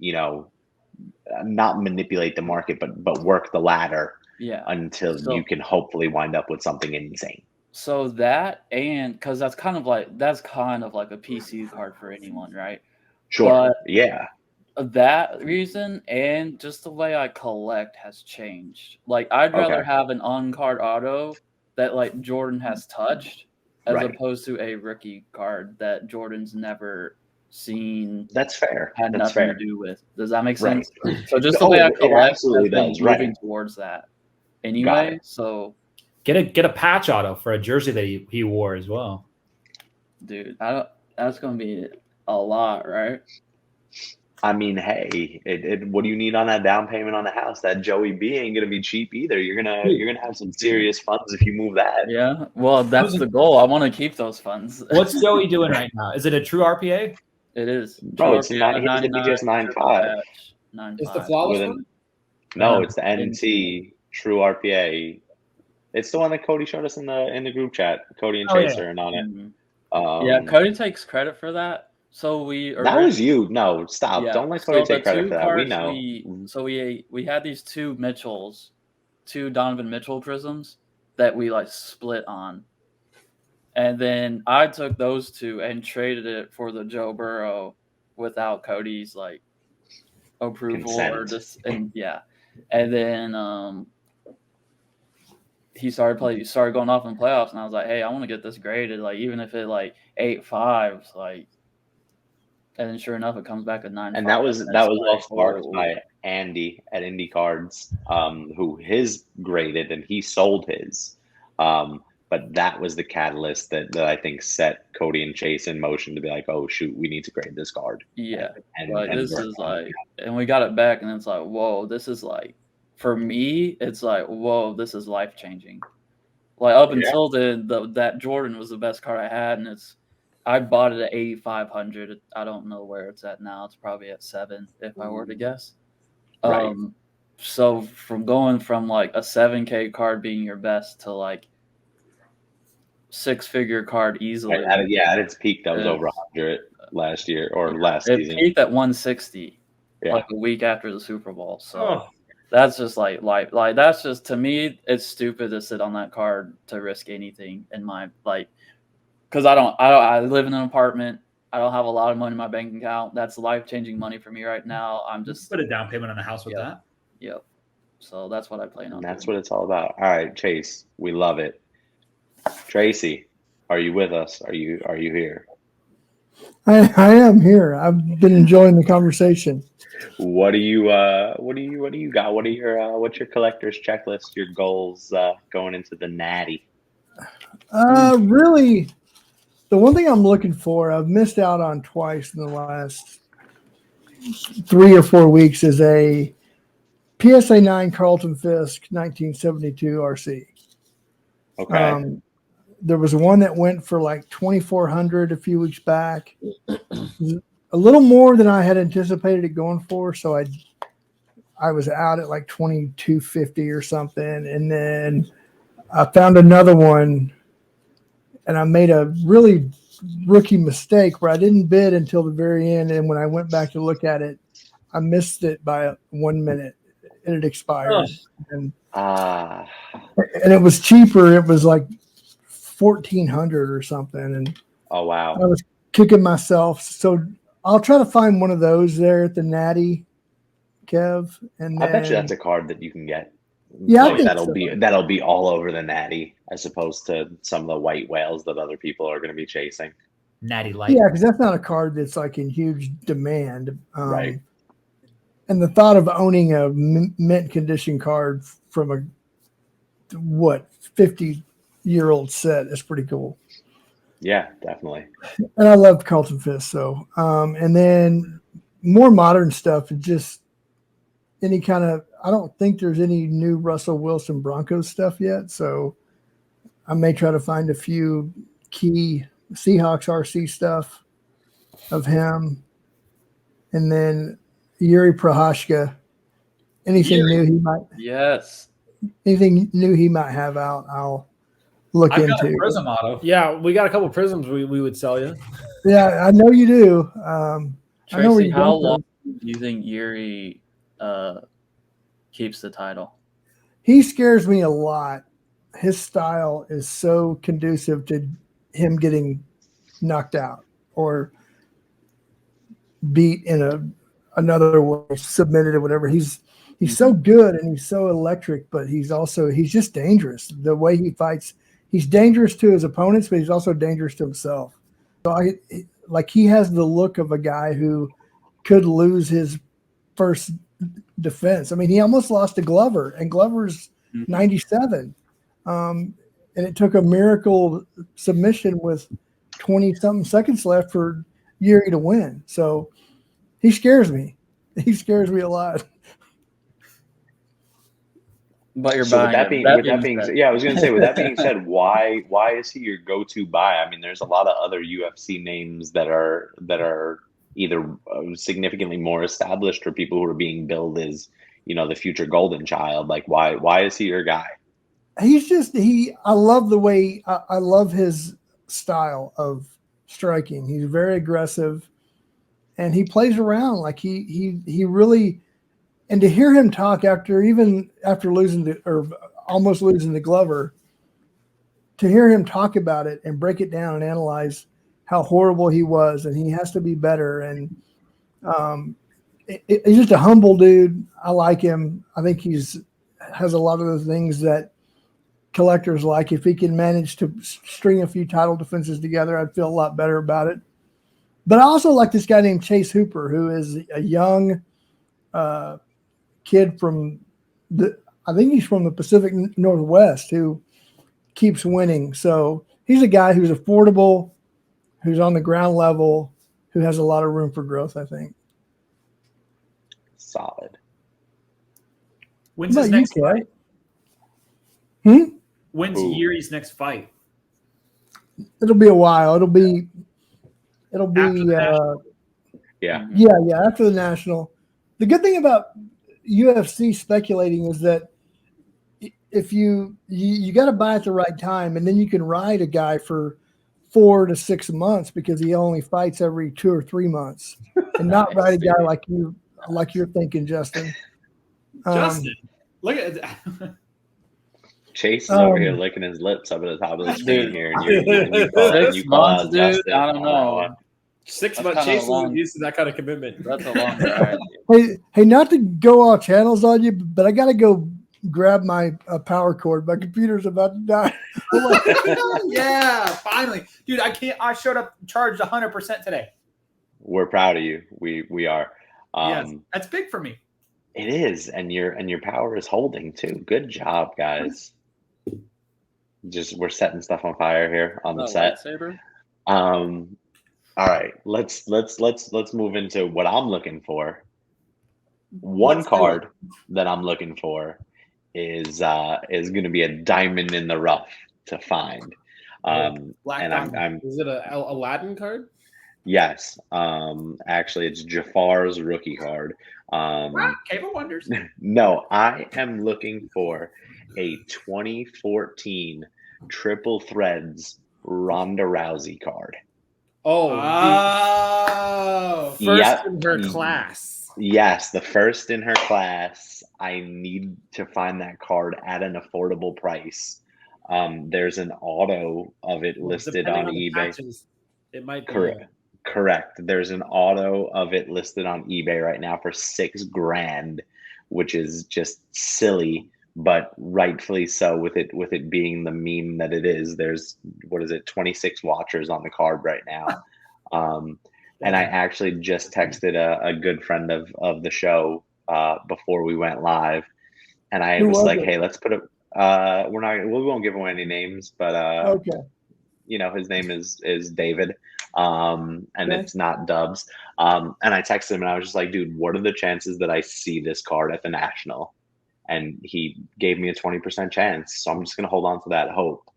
S4: not manipulate the market, but work the ladder until you can hopefully wind up with something insane.
S1: So that, and because that's kind of like a PC card for anyone, right?
S4: Sure. But yeah.
S1: That reason and just the way I collect has changed. Like I'd rather have an on-card auto that like Jordan has touched as opposed to a rookie card that Jordan's never seen.
S4: That's fair.
S1: Had
S4: That's
S1: nothing
S4: fair.
S1: to do with. Does that make sense? So just the way I collect has been moving towards that. Anyway, so
S5: get a patch auto for a jersey that he wore as well.
S1: Dude, that's gonna be a lot, right?
S4: I mean, hey, what do you need on that down payment on the house? That Joey B ain't gonna be cheap either. You're gonna have some serious funds if you move that.
S1: Yeah, well, that's the goal. I want to keep those funds.
S5: What's Joey doing right now? Is it a true RPA?
S1: It is.
S4: Bro, it's not. He has the BGS 9.5.
S3: Is the flawless one?
S4: No, it's the NT True RPA. It's the one that Cody showed us in the group chat. Cody and Chaser and on it.
S1: Yeah, Cody takes credit for that. So that
S4: was you. No, stop. Yeah. Don't let Cody take credit for that. We know.
S1: So we had these 2 Donovan Mitchell prisms that we like split on. And then I took those 2 and traded it for the Joe Burrow without Cody's like approval or just and then he started going off in playoffs, and I was like, hey, I want to get this graded, like even if it like 8.5s, like. And then sure enough, it comes back at 9.5.
S4: And that was all sparked by Andy at Indie Cards, who his graded and he sold his. But that was the catalyst that I think set Cody and Chase in motion to be like, oh shoot, we need to grade this card.
S1: Yeah, this is like, and we got it back, and it's like, whoa, this is like, for me, it's like, whoa, this is life changing. Like up until that Jordan was the best card I had, and I bought it at 8,500. I don't know where it's at now. It's probably at 7 if I were to guess.
S4: Right.
S1: So from going from like a 7K card being your best to like 6-figure card easily.
S4: At its peak, that was over 100 last year or last season.
S1: It peaked at 160 like a week after the Super Bowl. So that's just like that's just, to me, it's stupid to sit on that card to risk anything in my because I live in an apartment. I don't have a lot of money in my bank account. That's life-changing money for me right now. I'm just
S5: put a down payment on a house with that.
S1: Yep. So that's what I plan on.
S4: And that's what it's all about. All right, Chase, we love it. Tracy, are you with us? Are you here?
S2: I am here. I've been enjoying the conversation.
S4: What do you got? What are your what's your collector's checklist? Your goals going into the Natty?
S2: Really, the one thing I'm looking for, I've missed out on twice in the last 3 or 4 weeks, is a PSA 9 Carlton Fisk 1972 RC.
S4: Okay.
S2: There was one that went for like $2,400 a few weeks back. A little more than I had anticipated it going for, so I was out at like $2,250 or something, and then I found another one, and I made a really rookie mistake where I didn't bid until the very end, and when I went back to look at it, I missed it by 1 minute. And it expired, and it was cheaper. It was like $1,400 or something, and
S4: oh wow,
S2: I was kicking myself. So I'll try to find one of those there at the Natty, Kev. And
S4: I bet you that's a card that you can get.
S2: Yeah,
S4: like that'll be all over the Natty, as opposed to some of the white whales that other people are going to be chasing.
S5: Natty Light,
S2: yeah, because that's not a card that's like in huge demand,
S4: right?
S2: And the thought of owning a mint condition card from a 50-year-old set is pretty cool.
S4: Yeah, definitely.
S2: And I love Carlton Fisk. So, and then more modern stuff, just any kind of, I don't think there's any new Russell Wilson Broncos stuff yet. So I may try to find a few key Seahawks RC stuff of him. And then Yuri Prohashka, anything new he might have out, I'll look into.
S5: Got a Prism auto.
S3: Yeah, we got a couple Prisms we would sell you.
S2: Yeah, I know you do.
S1: Tracy,
S2: I know where you
S1: how long do you think Yuri keeps the title?
S2: He scares me a lot. His style is so conducive to him getting knocked out or beat in another way, submitted or whatever. He's so good and he's so electric, but he's just dangerous. The way he fights, he's dangerous to his opponents, but he's also dangerous to himself. So he has the look of a guy who could lose his first defense. I mean, he almost lost to Glover, and Glover's 97. And it took a miracle submission with 20-something seconds left for Yuri to win. So he scares me. He scares me a lot.
S1: But you're
S4: so
S1: buying
S4: with that being said, yeah, I was going to say, with that being said, why is he your go-to buy? I mean, there's a lot of other UFC names that are either significantly more established or people who are being billed as, the future golden child. Like, why is he your guy?
S2: He's I love the way, I love his style of striking. He's very aggressive and he plays around like he really, and to hear him talk after losing almost losing to Glover, to hear him talk about it and break it down and analyze how horrible he was and he has to be better. And he's just a humble dude. I like him. I think has a lot of the things that collectors like. If he can manage to string a few title defenses together, I'd feel a lot better about it. But I also like this guy named Chase Hooper, who is a young kid from I think he's from the Pacific Northwest, who keeps winning. So he's a guy who's affordable, who's on the ground level, who has a lot of room for growth, I think.
S4: Solid.
S5: When's his next fight? When's Yuri's next fight?
S2: It'll be a while. It'll be
S4: yeah,
S2: after the national. The good thing about UFC speculating is that if you got to buy at the right time, and then you can ride a guy for 4 to 6 months because he only fights every 2 or 3 months, and not ride a guy like you're thinking, Justin.
S5: Justin, look at that.
S4: Chase is over here licking his lips up at the top of the screen here, and you
S1: 6 months, dude. I don't know.
S3: 6 months. Chase isn't used to that kind of commitment.
S1: That's a long ride.
S2: Hey, not to go all channels on you, but I got to go grab my power cord. My computer's about to die.
S5: Yeah, finally, dude. I showed up charged 100% today.
S4: We're proud of you. We are.
S5: Yes, that's big for me.
S4: It is, and your power is holding too. Good job, guys. We're setting stuff on fire here on the set.
S1: Lightsaber?
S4: All right, let's move into what I'm looking for. One card that I'm looking for is going to be a diamond in the rough to find. And I'm
S3: is it a Aladdin card?
S4: Yes. Actually, it's Jafar's rookie card.
S5: Cave of Wonders.
S4: No, I am looking for a 2014 Triple Threads Ronda Rousey card.
S3: First in her class.
S4: Yes, the first in her class. I need to find that card at an affordable price. There's an auto of it listed on eBay.
S3: Patches, it might be
S4: Correct. There's an auto of it listed on eBay right now for $6,000, which is just silly, but rightfully so with it being the meme that it is. There's 26 watchers on the card right now. And I actually just texted a good friend of the show before we went live, and I was like, "Hey, let's put it." We won't give away any names, but
S2: okay.
S4: His name is David, and it's not Dubs. And I texted him, and I was just like, "Dude, what are the chances that I see this card at the National?" And he gave me a 20% chance, so I'm just gonna hold on to that hope.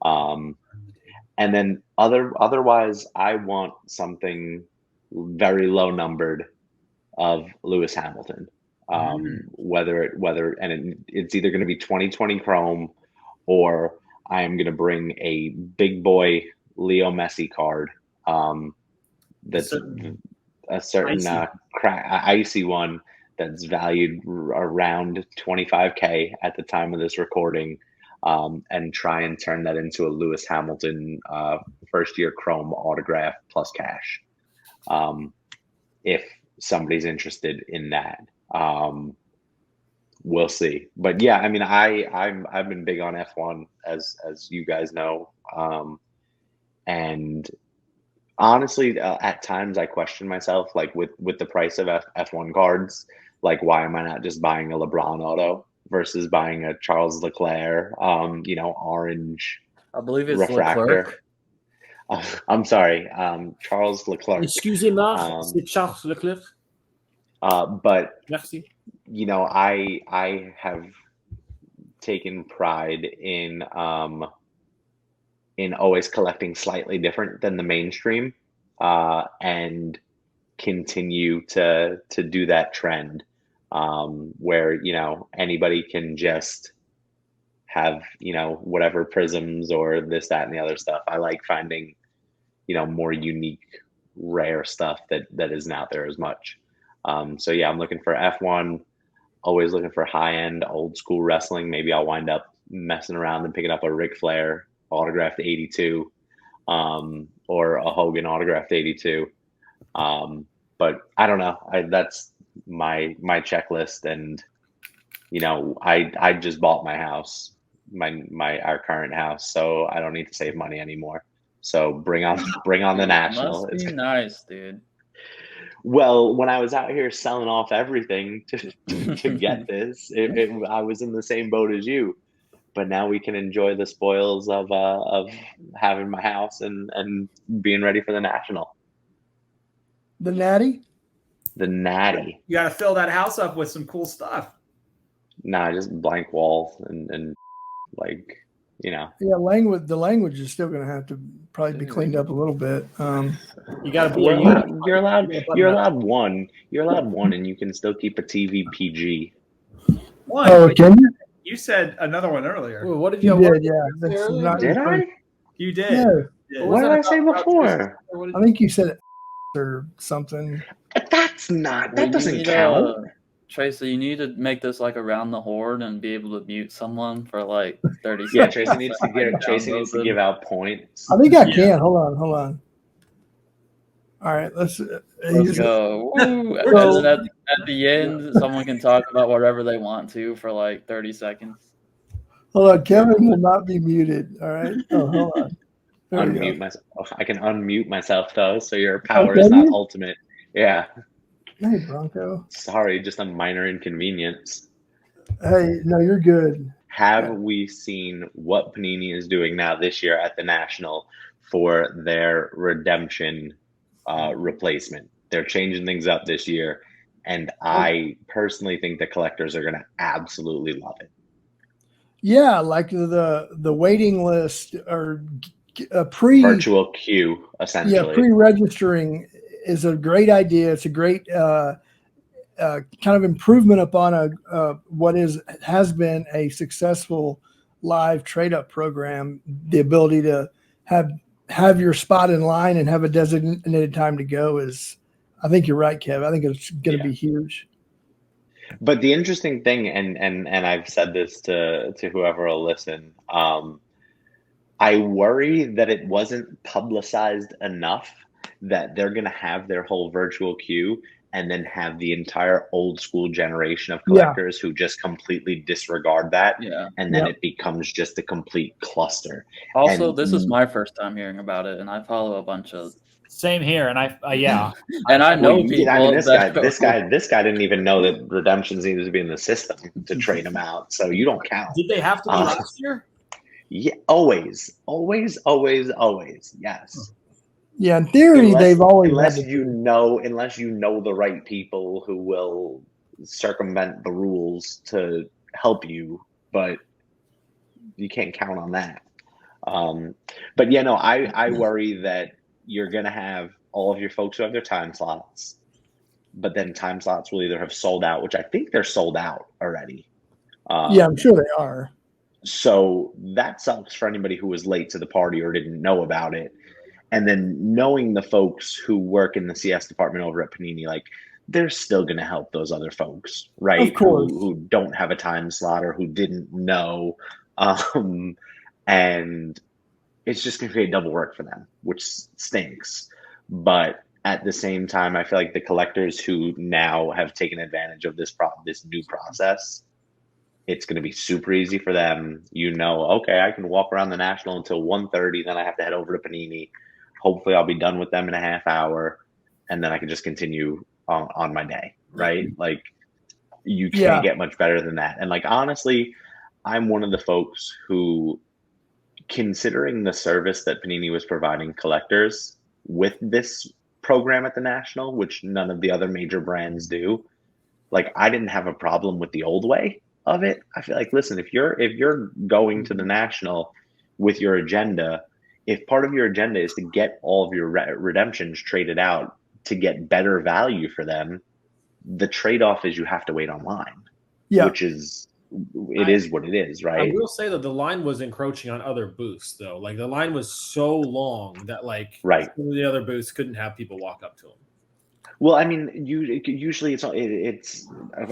S4: And then otherwise, I want something very low numbered of Lewis Hamilton. It's either going to be 2020 Chrome, or I am going to bring a big boy Leo Messi card. That's a certain icy one that's valued around $25,000 at the time of this recording. And try and turn that into a Lewis Hamilton first year Chrome autograph plus cash. If somebody's interested in that, we'll see. But yeah, I mean, I've been big on F1 as you guys know, and honestly, at times I question myself, like with the price of F1 cards, like why am I not just buying a LeBron auto versus buying a Charles Leclerc, orange.
S1: I believe it's
S4: refractor.
S1: Leclerc.
S4: I'm sorry, Charles Leclerc.
S3: Excusez-moi, c'est Charles Leclerc.
S4: But
S3: Merci.
S4: I have taken pride in always collecting slightly different than the mainstream, and continue to do that trend. Where anybody can just have whatever prisms or this, that, and the other stuff. I like finding more unique, rare stuff that isn't out there as much. So yeah, I'm looking for F1. Always looking for high end, old school wrestling. Maybe I'll wind up messing around and picking up a Ric Flair autographed 82, or a Hogan autographed 82. But I don't know. That's my checklist, and I just bought my house our current house, so I don't need to save money anymore. So bring on the national.
S1: Must be nice, dude.
S4: Well, when I was out here selling off everything to get this, I was in the same boat as you. But now we can enjoy the spoils of having my house and being ready for the national.
S2: The Natty?
S4: The Natty.
S5: You got to fill that house up with some cool stuff.
S4: Nah, just blank walls and like, you know.
S2: Yeah, the language is still going to have to probably be cleaned up a little bit.
S3: You got to be.
S4: You're allowed one, and you can still keep a TV PG.
S5: One.
S2: Oh, can you?
S5: You said another one earlier.
S3: Well, what did
S2: You
S3: you?
S2: did, yeah. That's not
S4: Did I?
S5: You did.
S2: No,
S5: Yeah.
S4: What did I say before?
S2: I think you said or something.
S4: That doesn't count.
S1: Tracy, you need to make this like around the horn and be able to mute someone for like 30 seconds.
S4: Yeah, Tracy needs to give out points.
S2: I think I can. Hold on. All right, let's
S1: go. Woo. And then at the end, someone can talk about whatever they want to for like 30 seconds.
S2: Hold on. Kevin will not be muted. All right. Oh, hold on.
S4: Unmute myself. I can unmute myself though, so your power is not ultimate. Yeah.
S2: Hey, Bronco.
S4: Sorry, just a minor inconvenience.
S2: Hey, no, you're good.
S4: Have we seen what Panini is doing now this year at the National for their redemption replacement? They're changing things up this year, and I personally think the collectors are going to absolutely love it.
S2: Yeah, like the waiting list or
S4: virtual queue, essentially.
S2: Yeah, pre-registering is a great idea. It's a great kind of improvement upon what has been a successful live trade-up program. The ability to have your spot in line and have a designated time to go is, I think you're right, Kev. I think it's going to be huge.
S4: But the interesting thing, and I've said this to whoever will listen, I worry that it wasn't publicized enough that they're going to have their whole virtual queue and then have the entire old school generation of collectors who just completely disregard that. Yeah. And then it becomes just a complete cluster.
S1: Also, this is my first time hearing about it, and I follow a bunch of.
S5: Same here, and
S1: and I know people.
S4: I mean, this guy didn't even know that redemptions needed to be in the system to trade them out. So you don't count.
S5: Did they have to be last year?
S4: Yeah, always. Yes.
S2: Yeah, in theory, they've always
S4: unless you know the right people who will circumvent the rules to help you, but you can't count on that. But yeah, no, I worry that you're gonna have all of your folks who have their time slots, but then time slots will either have sold out, which I think they're sold out already.
S2: Yeah, I'm sure they are.
S4: So that sucks for anybody who was late to the party or didn't know about it. And then knowing the folks who work in the CS department over at Panini, like they're still going to help those other folks, right?
S2: Of course.
S4: Who don't have a time slot or who didn't know. And it's just going to create double work for them, which stinks. But at the same time, I feel like the collectors who now have taken advantage of this new process, it's going to be super easy for them. Okay, I can walk around the National until 1:30, then I have to head over to Panini. Hopefully I'll be done with them in a half hour, and then I can just continue on my day, right? Like, you can't get much better than that. And like, honestly, I'm one of the folks who, considering the service that Panini was providing collectors with this program at the National, which none of the other major brands do, like, I didn't have a problem with the old way of it. I feel like, listen, if you're going to the National with your agenda, if part of your agenda is to get all of your redemptions traded out to get better value for them, the trade-off is you have to wait online. Yeah, which is what it is, right?
S3: I will say that the line was encroaching on other booths, though. Like, the line was so long that some of the other booths couldn't have people walk up to them.
S4: Well, I mean, usually it's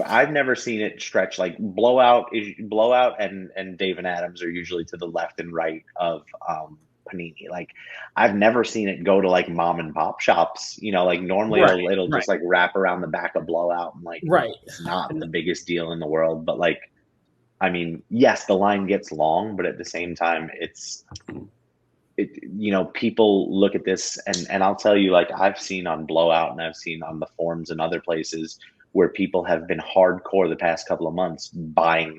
S4: I've never seen it stretch. Like blowout and Dave and Adams are usually to the left and right of Panini. Like, I've never seen it go to like mom and pop shops. Like normally it'll just like wrap around the back of blowout and like it's not the biggest deal in the world. But like, I mean, yes, the line gets long, but at the same time, people look at this and I'll tell you, like I've seen on Blowout and I've seen on the forums and other places where people have been hardcore the past couple of months buying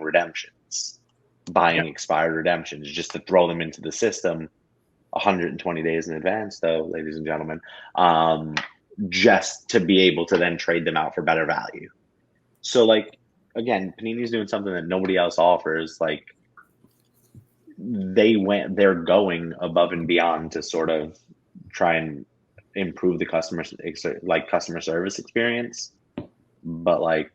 S4: expired redemptions just to throw them into the system 120 days in advance, though, ladies and gentlemen, just to be able to then trade them out for better value. So, like, again, Panini's doing something that nobody else offers. Like, they're going above and beyond to sort of try and improve the customer service experience. But like,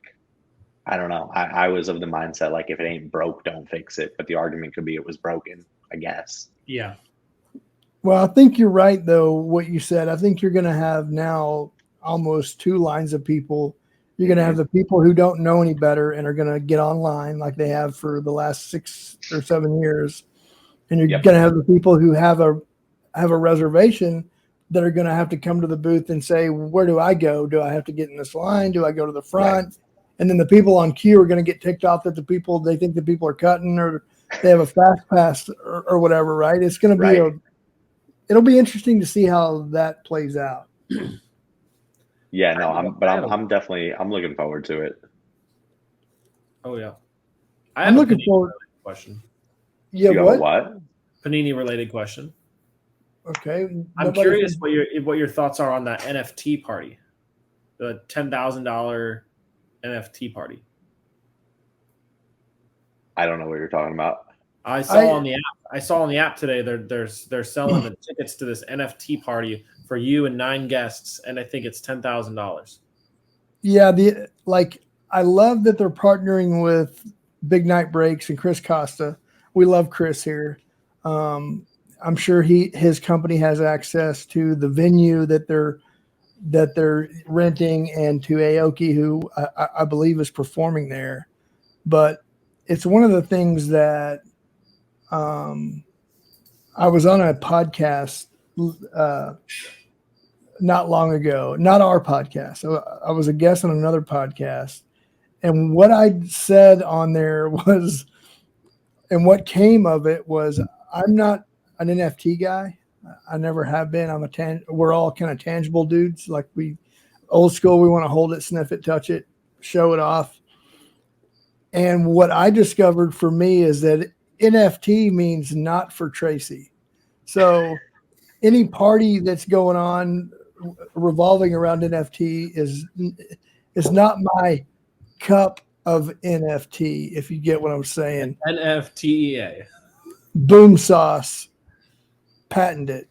S4: I don't know. I was of the mindset, like, if it ain't broke, don't fix it. But the argument could be it was broken, I guess.
S5: Yeah.
S2: Well, I think you're right, though, what you said. I think you're going to have now almost two lines of people. You're going to have the people who don't know any better and are going to get online like they have for the last 6 or 7 years. And you're going to have the people who have a reservation that are going to have to come to the booth and say, where do I go? Do I have to get in this line? Do I go to the front? Right. And then the people on queue are going to get ticked off that they think the people are cutting, or they have a fast pass or whatever, right? It's going to be it'll be interesting to see how that plays out.
S4: Yeah, no, I'm looking forward to it.
S3: Oh yeah.
S2: I'm looking forward.
S3: Question.
S2: Yeah,
S4: what?
S3: Panini related question.
S2: Okay.
S3: I'm curious what your thoughts are on that NFT party, the $10,000 NFT party.
S4: I don't know what you're talking about.
S3: I saw on the app today they're selling the tickets to this NFT party for you and 9 guests, and I think it's $10,000. Yeah,
S2: I love that they're partnering with Big Night Breaks and Chris Costa. We love Chris here. I'm sure his company has access to the venue that they're renting, and to Aoki, who I believe is performing there. But it's one of the things that I was on a podcast not long ago, not our podcast. I was a guest on another podcast, and what I said on there was, and what came of it was, I'm not an NFT guy. I never have been. We're all kind of tangible dudes. Like, old school, we want to hold it, sniff it, touch it, show it off. And what I discovered for me is that NFT means not for Tracy. So any party that's going on revolving around NFT is not my cup of NFT, if you get what I'm saying.
S3: NFTEA.
S2: Boom sauce. Patent it.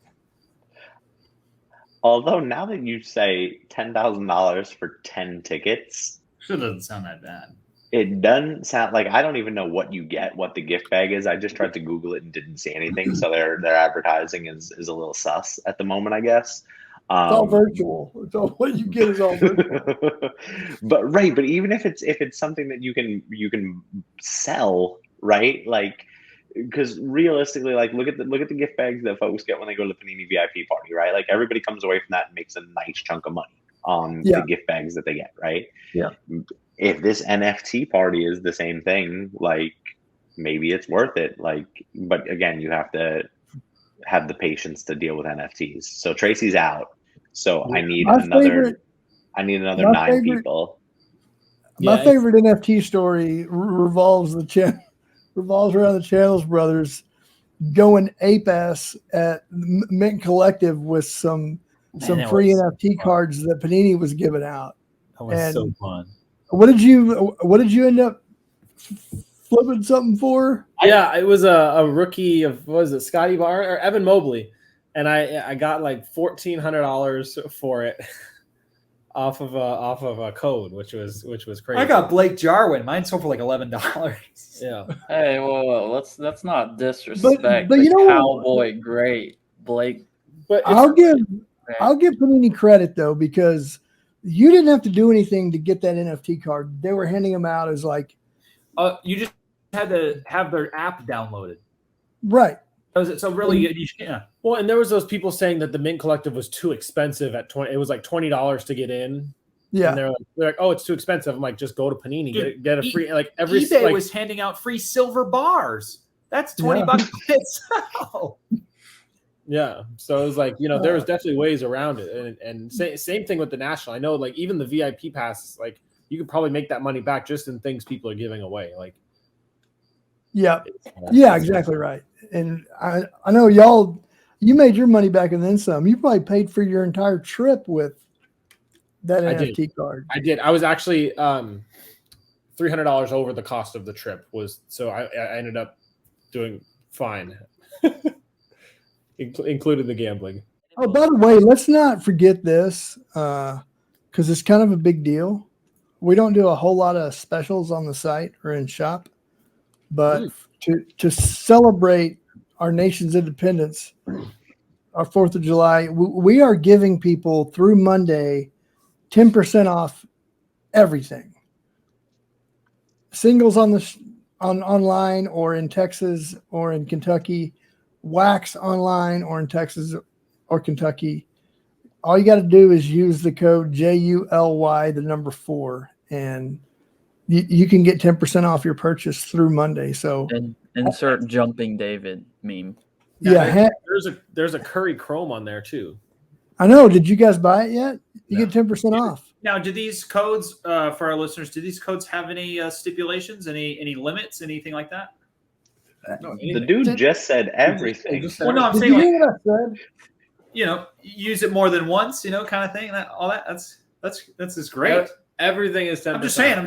S4: Although now that you say $10,000 for 10 tickets,
S5: sure doesn't sound that bad.
S4: It doesn't sound like, I don't even know what you get, what the gift bag is. I just tried to Google it and didn't see anything. So their advertising is a little sus at the moment, I guess.
S2: It's all virtual. It's all, what you get is all virtual.
S4: But even if it's something that you can sell, right? Like, because realistically, like, look at the gift bags that folks get when they go to the Panini VIP party, right? Like, everybody comes away from that and makes a nice chunk of money on the gift bags that they get, right?
S2: Yeah.
S4: If this NFT party is the same thing, like, maybe it's worth it. Like, but again, you have to have the patience to deal with NFTs. So Tracy's out. So I need another 9 people.
S2: My favorite NFT story revolves around the Channels brothers going ape-ass at Mint Collective with some free NFT cards that Panini was giving out.
S5: That was so fun.
S2: What did you end up flipping something for?
S3: Yeah, it was a rookie of, what was it, Scotty Barr or Evan Mobley, and I got like $1,400 for it off of a code, which was crazy.
S6: I got Blake Jarwin. Mine sold for like $11.
S3: Yeah.
S1: Hey, well, let's not disrespect
S2: but
S1: the
S2: you know
S1: cowboy great Blake.
S3: But
S2: I'll give Panini credit though, because you didn't have to do anything to get that NFT card. They were handing them out as like,
S5: you just had to have their app downloaded.
S2: Right.
S5: So really, yeah.
S3: Well, and there was those people saying that the Mint Collective was too expensive at 20. It was like $20 to get in.
S2: Yeah.
S3: And they're like, oh, it's too expensive. I'm like, just go to Panini,
S5: Dude,
S3: get a free, like every
S5: eBay
S3: like,
S5: was handing out free silver bars. That's $20 itself.
S3: yeah. So it was like, there's definitely ways around it. And same thing with the National. I know, like, even the VIP passes, like, you could probably make that money back just in things people are giving away. Like,
S2: yeah, exactly right. And I know you made your money back and then some. You probably paid for your entire trip with that NFT card.
S3: I did. I was actually $300 over the cost of the trip, so I ended up doing fine, included the gambling.
S2: Oh, by the way, let's not forget this because it's kind of a big deal. We don't do a whole lot of specials on the site or in shop, but to celebrate our nation's independence, our 4th of July, we are giving people through Monday 10% off everything. Singles on online or in Texas or in Kentucky, wax online or in Texas or Kentucky. All you got to do is use the code JULY, the number 4, and you can get 10% off your purchase through Monday. So
S1: insert jumping David meme.
S2: Yeah,
S3: there's a Curry Chrome on there too.
S2: I know. Did you guys buy it yet? You get 10% off.
S5: Now, do these codes for our listeners? Do these codes have any stipulations, any limits, anything like that?
S3: No,
S4: the dude just said everything.
S5: Well, no, I'm
S2: Did
S5: saying,
S2: you
S5: like,
S2: hear what I said?
S5: Use it more than once, kind of thing. That's just great.
S3: Everything is 10%.
S5: I'm just saying.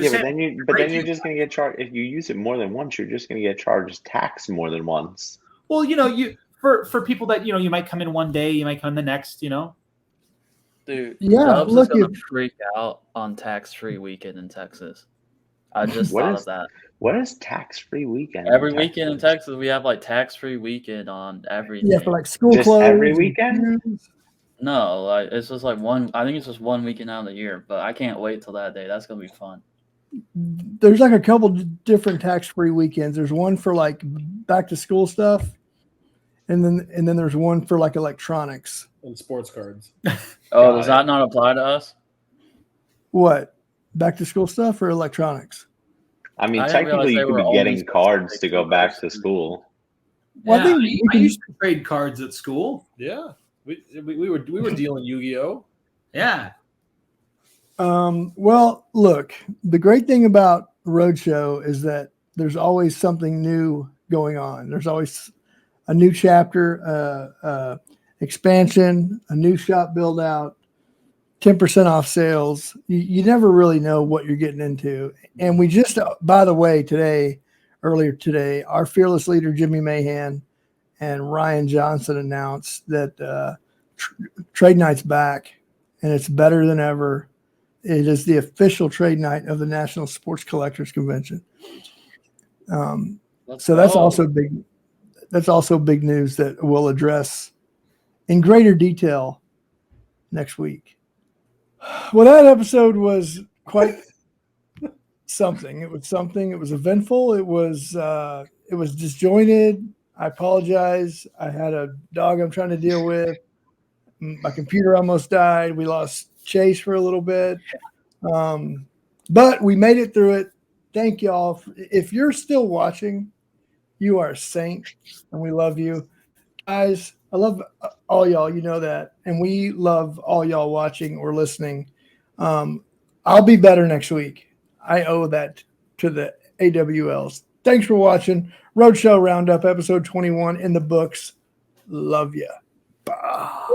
S4: But then you're just gonna get charged if you use it more than once. You're just gonna get charged tax more than once.
S5: Well, for people that you might come in one day, you might come in the next.
S1: Dude,
S2: Yeah,
S1: Dubs
S2: look,
S1: is gonna freak out on tax-free weekend in Texas. I just thought of that.
S4: What is tax-free weekend?
S1: Every weekend in Texas, we have like tax-free weekend on everything.
S2: Yeah, for like school
S4: Just
S2: clothes.
S4: every weekend?
S1: No, like it's just like one. I think it's just one weekend out of the year, but I can't wait till that day. That's gonna be fun.
S2: There's like a couple different tax-free weekends. There's one for like back to school stuff, and then there's one for like electronics
S3: and sports cards.
S1: Oh, does that not apply to us?
S2: What? Back to school stuff or electronics?
S4: I mean,
S1: I didn't
S4: technically,
S1: realize
S4: you
S1: they
S4: could
S1: were
S4: be getting
S1: only
S4: cards to go back to school.
S2: Well,
S5: Yeah,
S2: I
S5: I used to trade cards at school.
S3: Yeah, we were dealing Yu-Gi-Oh.
S5: Yeah.
S2: Well, look, the great thing about Roadshow is that there's always something new going on. There's always a new chapter, expansion, a new shop build out, 10% off sales. You never really know what you're getting into. And we just, by the way, earlier today, our fearless leader, Jimmy Mahan and Ryan Johnson announced that trade night's back and it's better than ever. It is the official trade night of the National Sports Collectors Convention. So that's also big. That's also big news that we'll address in greater detail next week. Well, that episode was quite something. It was something. It was eventful. It was disjointed. I apologize. I had a dog I'm trying to deal with. My computer almost died. We lost Chase for a little bit. But we made it through it. Thank y'all. If you're still watching, you are a saint, and we love you. Guys, I love all y'all. You know that. And we love all y'all watching or listening. I'll be better next week. I owe that to the AWLs. Thanks for watching. Roadshow Roundup, episode 21 in the books. Love ya. Bye.